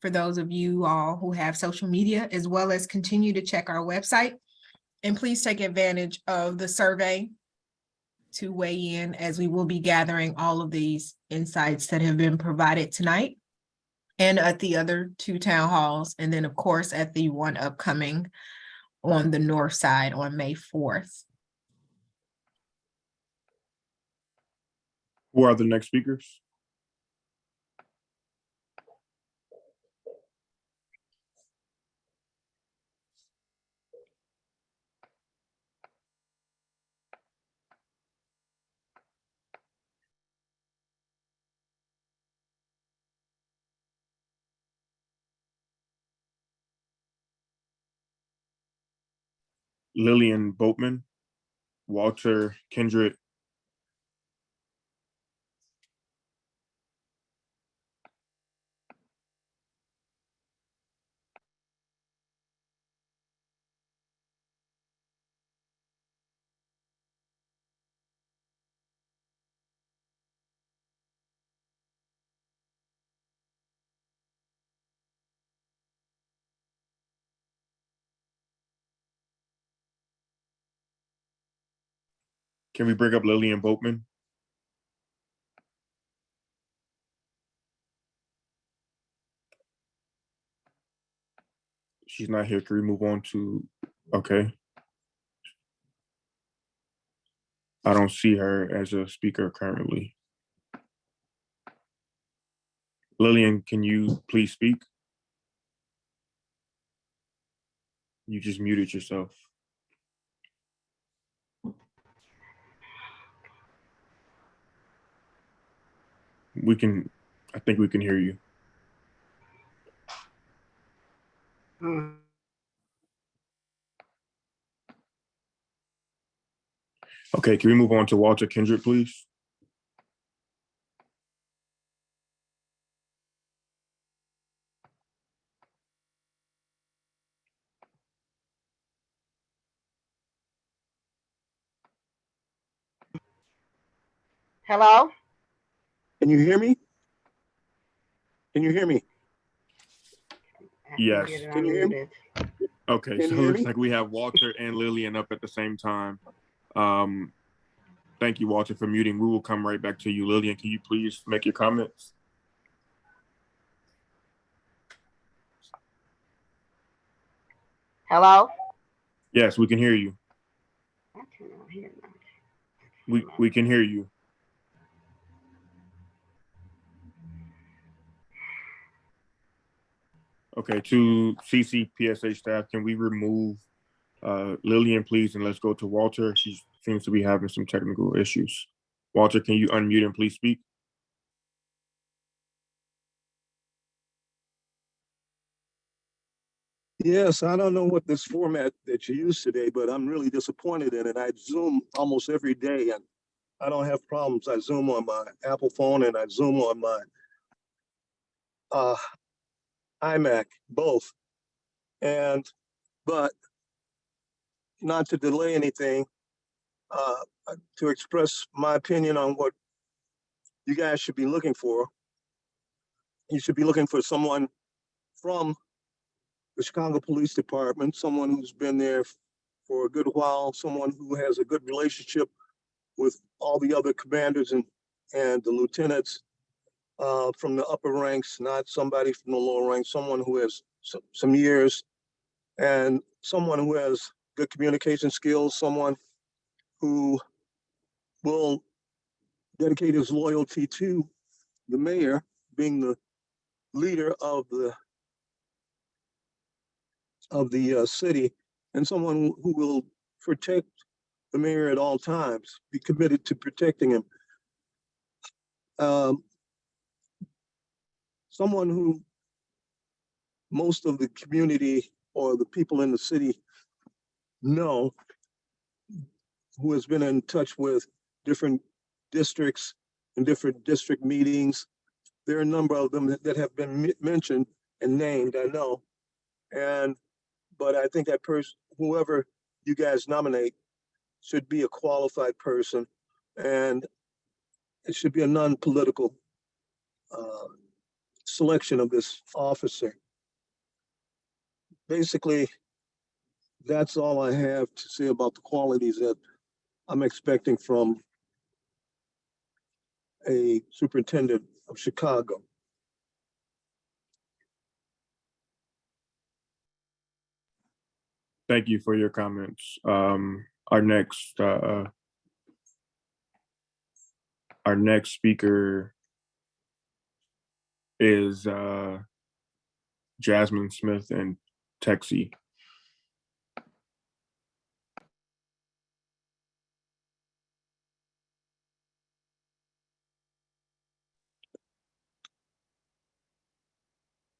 For those of you all who have social media, as well as continue to check our website. And please take advantage of the survey to weigh in, as we will be gathering all of these insights that have been provided tonight and at the other 2 town halls. And then of course, at the one upcoming on the north side on May 4th. Who are the next speakers? Lillian Boatman, Walter Kindred, can we bring up Lillian Boatman? She's not here. Can we move on to, okay. I don't see her as a speaker currently. Lillian, can you please speak? You just muted yourself. I think we can hear you. Okay, can we move on to Walter Kindred, please? Hello? Can you hear me? Can you hear me? Yes. Can you hear me? Okay, Can so you it hear looks me? like we have Walter and Lillian up at the same time. Thank you, Walter, for muting. We will come right back to you. Lillian, can you please make your comments? Hello? Yes, we can hear you. We can hear you. Okay, to CCPSA staff, can we remove Lillian, please, and let's go to Walter. She seems to be having some technical issues. Walter, can you unmute and please speak? Yes, I don't know what this format that you use today, but I'm really disappointed in it. I Zoom almost every day and I don't have problems. I Zoom on my Apple phone and I Zoom on my iMac, both. But not to delay anything, to express my opinion on what you guys should be looking for. You should be looking for someone from the Chicago Police Department, someone who's been there for a good while, someone who has a good relationship with all the other commanders and the lieutenants from the upper ranks, not somebody from the lower ranks, someone who has some years and someone who has good communication skills, someone who will dedicate his loyalty to the mayor, being the leader of the city, and someone who will protect the mayor at all times, be committed to protecting him. Someone who most of the community or the people in the city know, who has been in touch with different districts and different district meetings. There are a number of them that have been mentioned and named, I know. But I think that person, whoever you guys nominate, should be a qualified person, and it should be a non-political selection of this officer. Basically, that's all I have to say about the qualities that I'm expecting from a superintendent of Chicago. Thank you for your comments. Our next speaker is Jasmine Smith and Texie.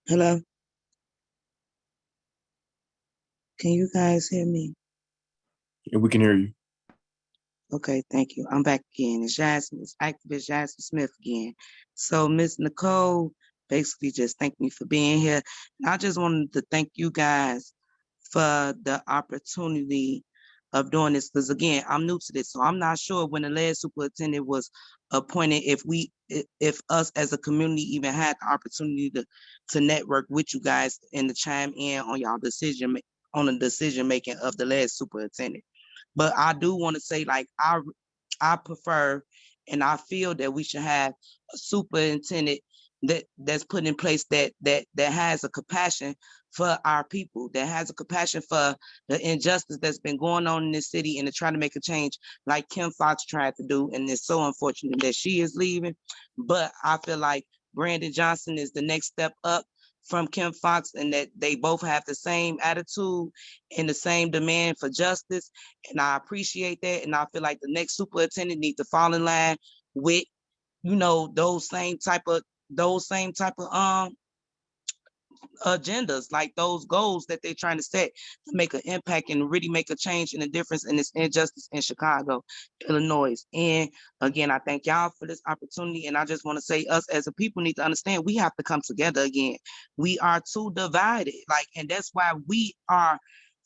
Hello? Can you guys hear me? And we can hear you. Okay, thank you. I'm back again. It's Jasmine, it's activist Jasmine Smith again. So Miss Nicole basically just thanked me for being here. And I just wanted to thank you guys for the opportunity of doing this. Because again, I'm new to this, so I'm not sure when the last superintendent was appointed, if us as a community even had the opportunity to network with you guys and to chime in on y'all on the decision making of the last superintendent. But I do want to say, like, I prefer and I feel that we should have a superintendent that's put in place that has a compassion for our people, that has a compassion for the injustice that's been going on in this city and to try to make a change like Kim Fox tried to do. And it's so unfortunate that she is leaving. But I feel like Brandon Johnson is the next step up from Kim Fox, and that they both have the same attitude and the same demand for justice. And I appreciate that. And I feel like the next superintendent needs to fall in line with, you know, those same type of agendas, like those goals that they're trying to set to make an impact and really make a change and a difference in this injustice in Chicago, Illinois. And again, I thank y'all for this opportunity. And I just want to say, us as a people need to understand we have to come together again. We are too divided, and that's why we are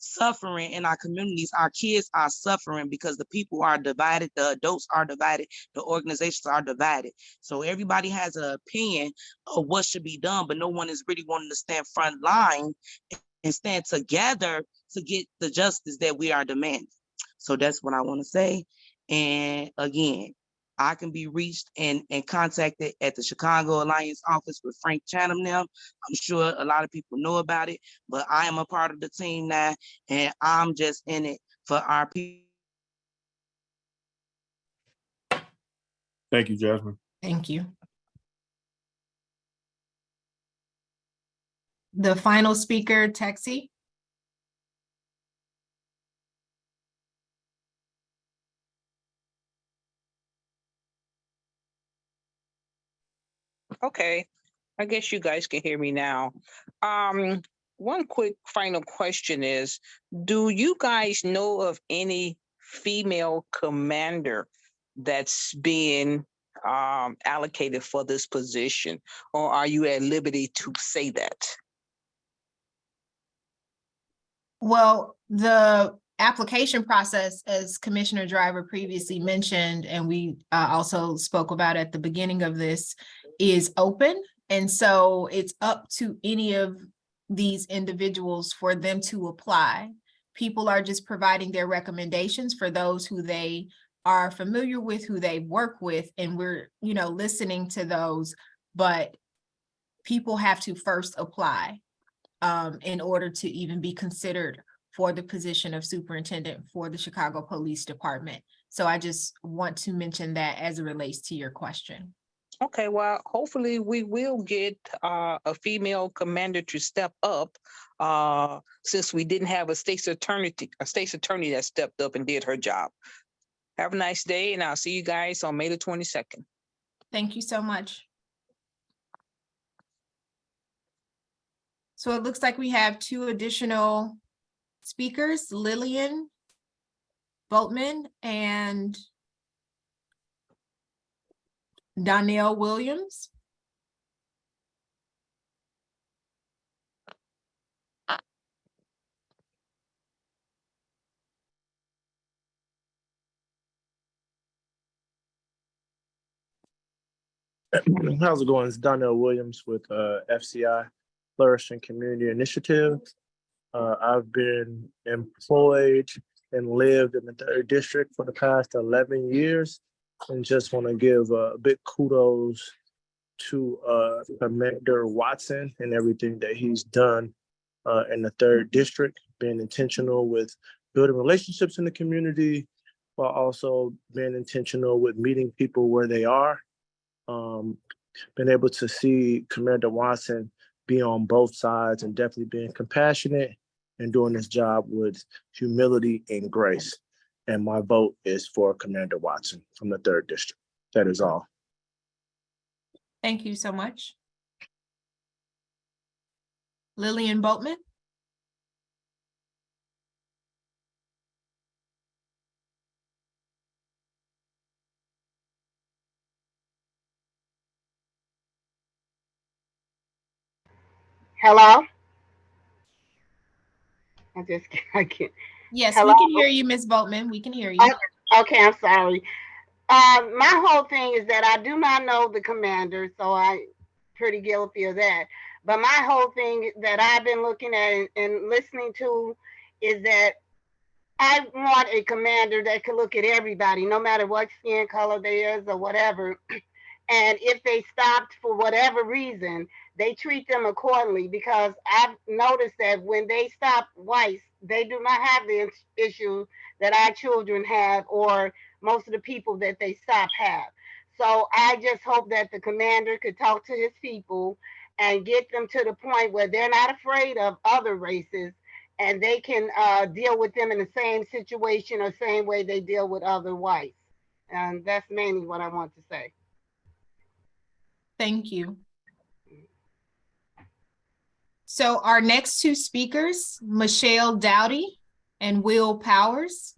suffering in our communities. Our kids are suffering because the people are divided, the adults are divided, the organizations are divided. So everybody has an opinion of what should be done, but no one is really wanting to stand front line and stand together to get the justice that we are demanding. So that's what I want to say. And again, I can be reached and contacted at the Chicago Alliance office with Frank Chatham now. I'm sure a lot of people know about it, but I am a part of the team now, and I'm just in it for our people. Thank you, Jasmine. Thank you. The final speaker, Taxi. Okay, I guess you guys can hear me now. One quick final question is, do you guys know of any female commander that's being allocated for this position, or are you at liberty to say that? Well, the application process, as Commissioner Driver previously mentioned, and we also spoke about at the beginning of this, is open. And so it's up to any of these individuals for them to apply. People are just providing their recommendations for those who they are familiar with, who they work with, and we're, listening to those, but people have to first apply in order to even be considered for the position of superintendent for the Chicago Police Department. So I just want to mention that as it relates to your question. Okay, well, hopefully we will get a female commander to step up since we didn't have a state's attorney that stepped up and did her job. Have a nice day, and I'll see you guys on May the 22nd. Thank you so much. So it looks like we have two additional speakers, Lillian Boatman and Donnell Williams. How's it going? It's Donnell Williams with FCI, Flourishing Community Initiative. I've been employed and lived in the 3rd District for the past 11 years, and just want to give a big kudos to Commander Watson and everything that he's done in the 3rd District, being intentional with building relationships in the community, while also being intentional with meeting people where they are. Been able to see Commander Watson be on both sides and definitely being compassionate and doing his job with humility and grace. And my vote is for Commander Watson from the 3rd District. That is all. Thank you so much. Lillian Boatman. Hello? I can't. Yes, we Hello? can hear you, Ms. Boatman. We can hear you. Okay, I'm sorry. My whole thing is that I do not know the commander, so I pretty guilty of that. But my whole thing that I've been looking at and listening to is that I want a commander that could look at everybody, no matter what skin color they is or whatever. And if they stopped for whatever reason, they treat them accordingly, because I've noticed that when they stop whites, they do not have the issue that our children have, or most of the people that they stop have. So I just hope that the commander could talk to his people and get them to the point where they're not afraid of other races, and they can deal with them in the same situation or same way they deal with other whites. And that's mainly what I want to say. Thank you. So our next two speakers, Michelle Dowdy and Will Powers.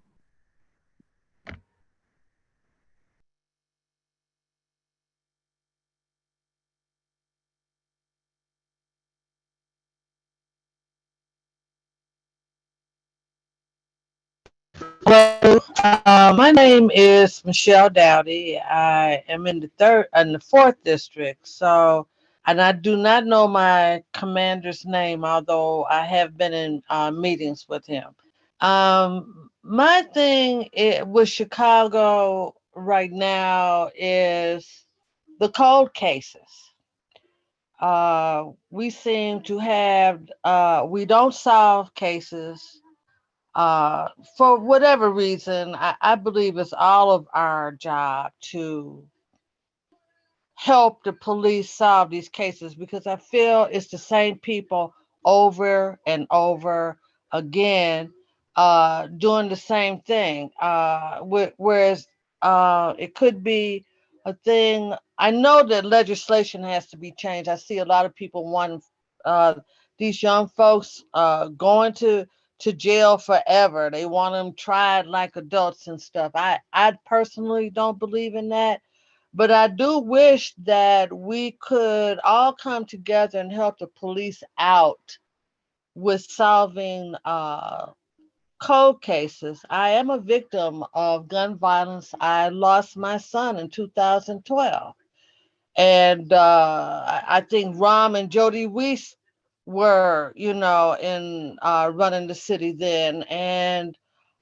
Hello, my name is Michelle Dowdy. I am in the fourth district. So, and I do not know my commander's name, although I have been in meetings with him. My thing with Chicago right now is the cold cases. We seem to have, we don't solve cases for whatever reason. I believe it's all of our job to help the police solve these cases, because I feel it's the same people over and over again doing the same thing. Whereas it could be a thing. I know that legislation has to be changed. I see a lot of people wanting these young folks going to jail forever. They want them tried like adults and stuff. I personally don't believe in that. But I do wish that we could all come together and help the police out with solving cold cases. I am a victim of gun violence. I lost my son in 2012. And I think Rom and Jody Weiss were, in running the city then. And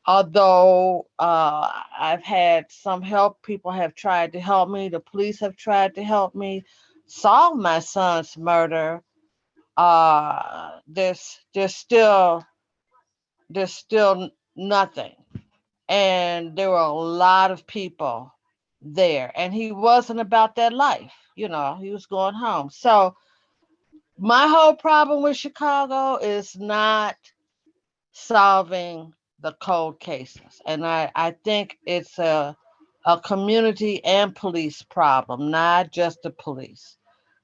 although I've had some help, people have tried to help me, the police have tried to help me solve my son's murder. There's still nothing. And there were a lot of people there, and he wasn't about that life. He was going home. So my whole problem with Chicago is not solving the cold cases. And I think it's a community and police problem, not just the police.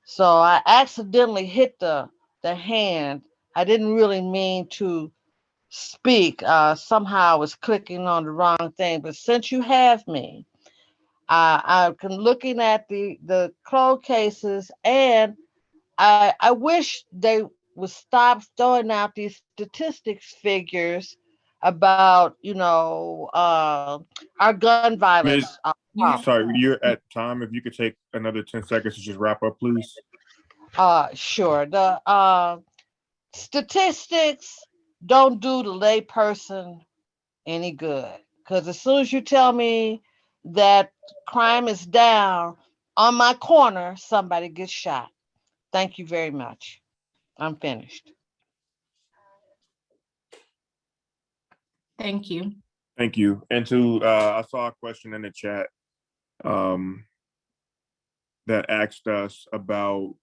So I accidentally hit the hand. I didn't really mean to speak. Somehow I was clicking on the wrong thing. But since you have me, I've been looking at the cold cases, and I wish they would stop throwing out these statistics figures about, our gun Ms. violence. Sorry, you're at time. If you could take another 10 seconds to just wrap up, please. Sure. The statistics don't do the lay person any good, because as soon as you tell me that crime is down on my corner, somebody gets shot. Thank you very much. I'm finished. Thank you. Thank you. And I saw a question in the chat that asked us about,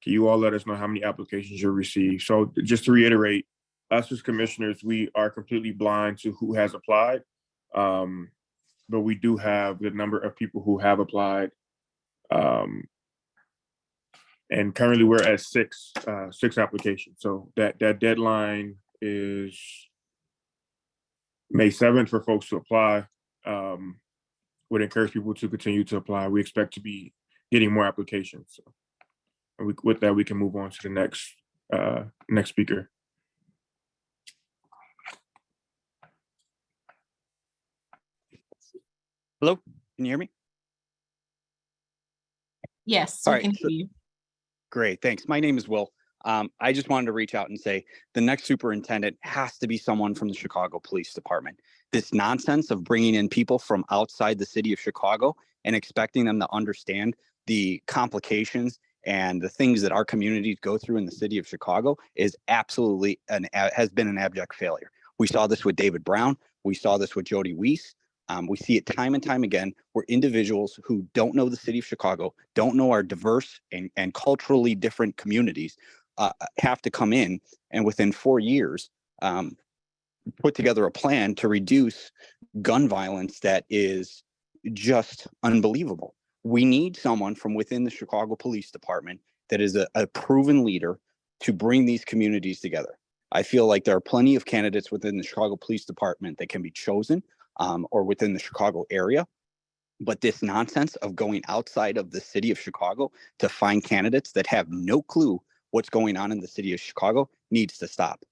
can you all let us know how many applications you received? So just to reiterate, us as commissioners, we are completely blind to who has applied. But we do have the number of people who have applied. And currently we're at six applications. So that deadline is May 7th for folks to apply. Would encourage people to continue to apply. We expect to be getting more applications. So with that, we can move on to the next Next speaker. Hello, can you hear me? Yes, All we right, can hear you. Great, thanks. My name is Will. I just wanted to reach out and say the next superintendent has to be someone from the Chicago Police Department. This nonsense of bringing in people from outside the city of Chicago and expecting them to understand the complications and the things that our communities go through in the city of Chicago is absolutely has been an abject failure. We saw this with David Brown. We saw this with Jody Weiss. We see it time and time again where individuals who don't know the city of Chicago, don't know our diverse and culturally different communities have to come in and within 4 years put together a plan to reduce gun violence that is just unbelievable. We need someone from within the Chicago Police Department that is a proven leader to bring these communities together. I feel like there are plenty of candidates within the Chicago Police Department that can be chosen or within the Chicago area. But this nonsense of going outside of the city of Chicago to find candidates that have no clue what's going on in the city of Chicago needs to stop.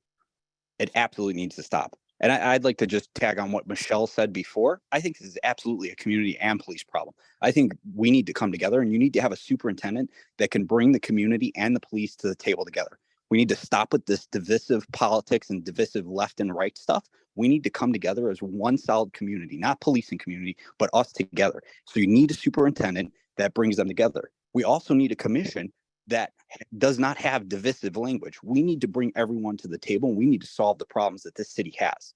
It absolutely needs to stop. And I'd like to just tag on what Michelle said before. I think this is absolutely a community and police problem. I think we need to come together and you need to have a superintendent that can bring the community and the police to the table together. We need to stop with this divisive politics and divisive left and right stuff. We need to come together as one solid community, not policing community, but us together. So you need a superintendent that brings them together. We also need a commission that does not have divisive language. We need to bring everyone to the table and we need to solve the problems that this city has.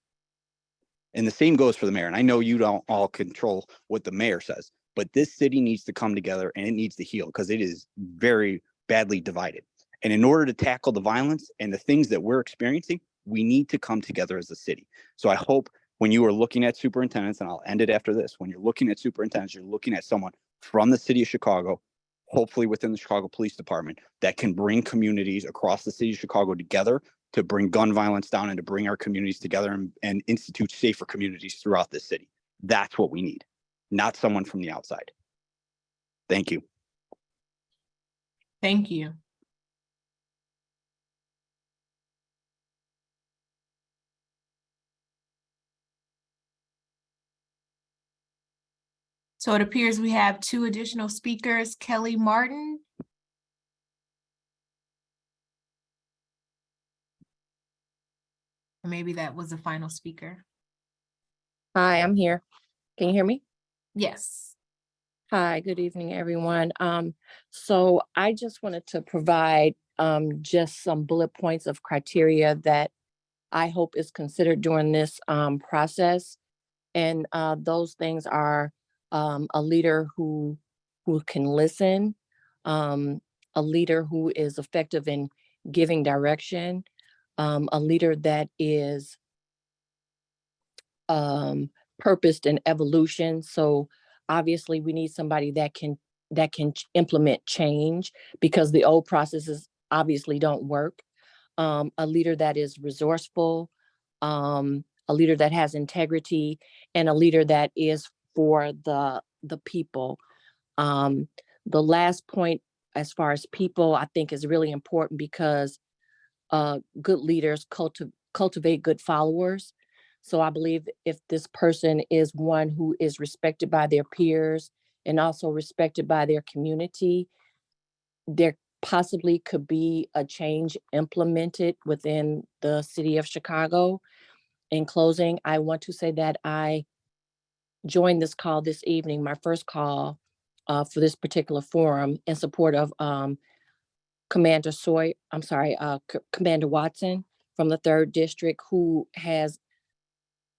And the same goes for the mayor. And I know you don't all control what the mayor says, but this city needs to come together and it needs to heal because it is very badly divided. And in order to tackle the violence and the things that we're experiencing, we need to come together as a city. So I hope when you are looking at superintendents, and I'll end it after this, when you're looking at superintendents, you're looking at someone from the city of Chicago, hopefully within the Chicago Police Department, that can bring communities across the city of Chicago together to bring gun violence down and to bring our communities together and institute safer communities throughout this city. That's what we need, not someone from the outside. Thank you. Thank you. So it appears we have 2 additional speakers, Kelly Martin. Or maybe that was the final speaker. Hi, I'm here. Can you hear me? Yes. Hi, good evening, everyone. So I just wanted to provide just some bullet points of criteria that I hope is considered during this process. And those things are a leader who can listen, a leader who is effective in giving direction, a leader that is purposed in evolution. So obviously we need somebody that can implement change because the old processes obviously don't work. A leader that is resourceful, a leader that has integrity, and a leader that is for the people. The last point, as far as people, I think is really important because good leaders cultivate good followers. So I believe if this person is one who is respected by their peers and also respected by their community, there possibly could be a change implemented within the city of Chicago. In closing, I want to say that I joined this call this evening, my first call for this particular forum in support of Commander Watson from the 3rd District, who has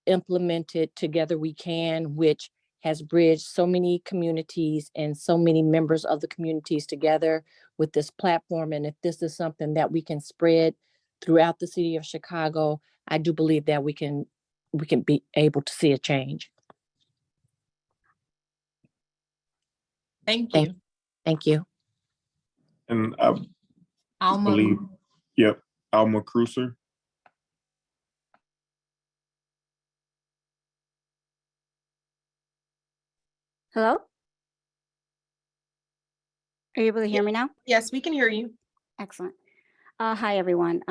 implemented Together We Can, which has bridged so many communities and so many members of the communities together with this platform. And if this is something that we can spread throughout the city of Chicago, I do believe that we can be able to see a change. Thank you. Thank you. And I Alma. believe, yep, Alma Cruiser. Hello? Are you able to hear me now? Yes, we can hear you. Excellent. Hi, everyone.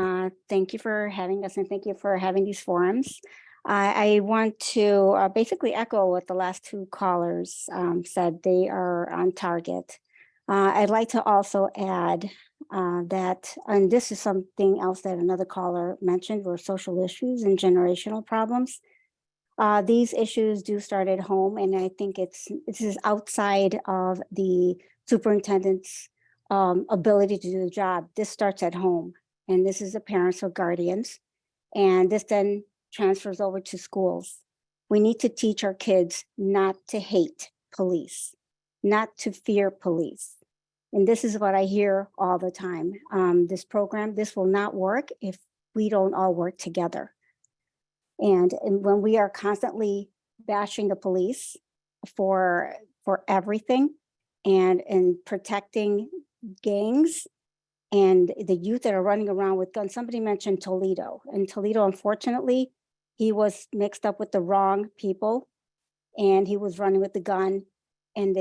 Thank you for having us and thank you for having these forums. I want to basically echo what the last two callers said. They are on target. I'd like to also add that, and this is something else that another caller mentioned, were social issues and generational problems. These issues do start at home, and I think this is outside of the superintendent's ability to do the job. This starts at home, and this is the parents or guardians, and this then transfers over to schools. We need to teach our kids not to hate police, not to fear police. And this is what I hear all the time. This program, this will not work if we don't all work together. And when we are constantly bashing the police for everything and protecting gangs and the youth that are running around with guns. Somebody mentioned Toledo. And Toledo, unfortunately, he was mixed up with the wrong people and he was running with the gun, and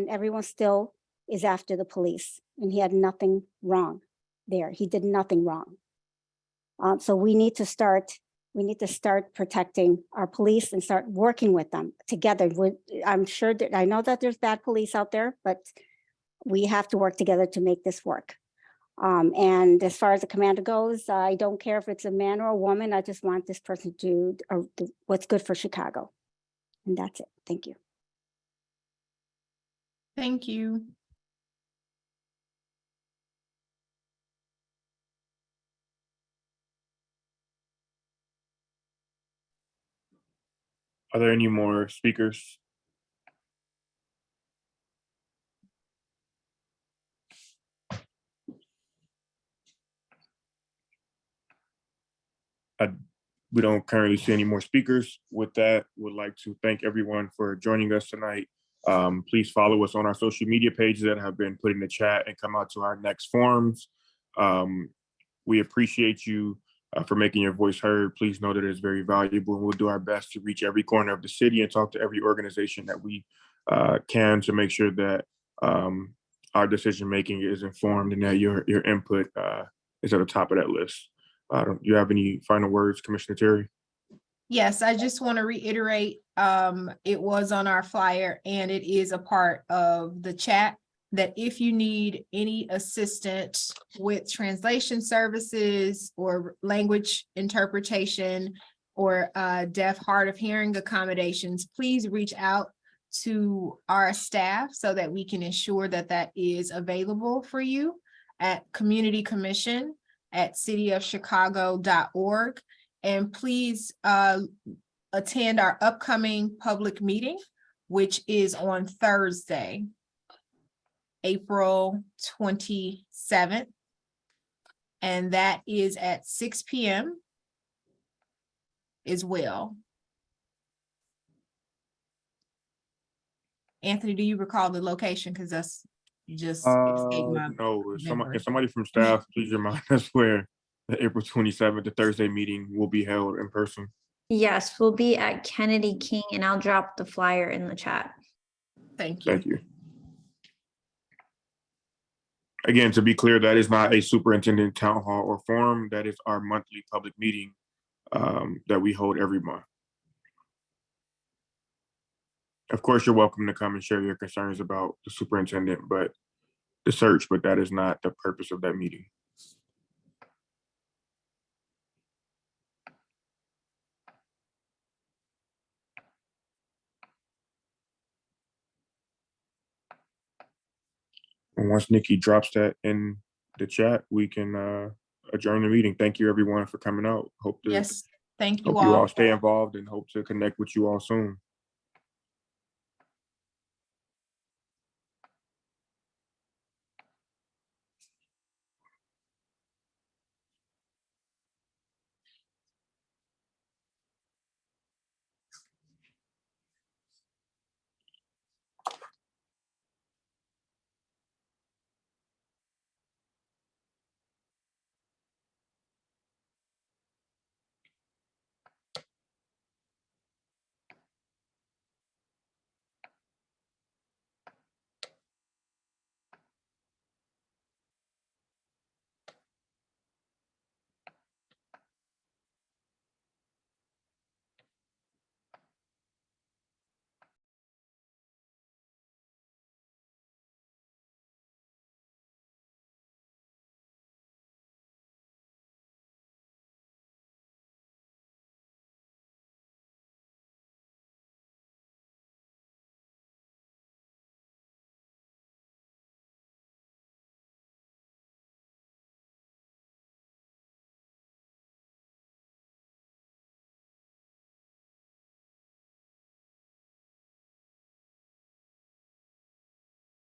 everyone still is after the police, and he had nothing wrong there. He did nothing wrong. So we need to start protecting our police and start working with them together. I'm sure that I know that there's bad police out there, but we have to work together to make this work. And as far as the commander goes, I don't care if it's a man or a woman. I just want this person to do what's good for Chicago. And that's it. Thank you. Thank you. Are there any more speakers? We don't currently see any more speakers. With that, would like to thank everyone for joining us tonight. Please follow us on our social media pages that have been put in the chat and come out to our next forums. We appreciate you for making your voice heard. Please know that it's very valuable, and we'll do our best to reach every corner of the city and talk to every organization that we can to make sure that our decision-making is informed and that your input is at the top of that list. Do you have any final words, Commissioner Terry? Yes, I just want to reiterate, it was on our flyer and it is a part of the chat that if you need any assistance with translation services or language interpretation or deaf, hard of hearing accommodations, please reach out to our staff so that we can ensure that that is available for you at Community Commission at cityofchicago.org. And please attend our upcoming public meeting, which is on Thursday, April 27th. And that is at 6 p.m. as well. Anthony, do you recall the location? Because that's just escaped my No, memory. if somebody from staff, please remind us where the April 27th, the Thursday meeting will be held in person. Yes, we'll be at Kennedy King, and I'll drop the flyer in the chat. Thank you. Thank you. Again, to be clear, that is not a superintendent town hall or forum. That is our monthly public meeting that we hold every month. Of course, you're welcome to come and share your concerns about the superintendent, but the search, but that is not the purpose of that meeting. And once Nikki drops that in the chat, we can adjourn the meeting. Thank you, everyone, for coming out. Yes, thank you hope you all all. stay involved and hope to connect with you all soon.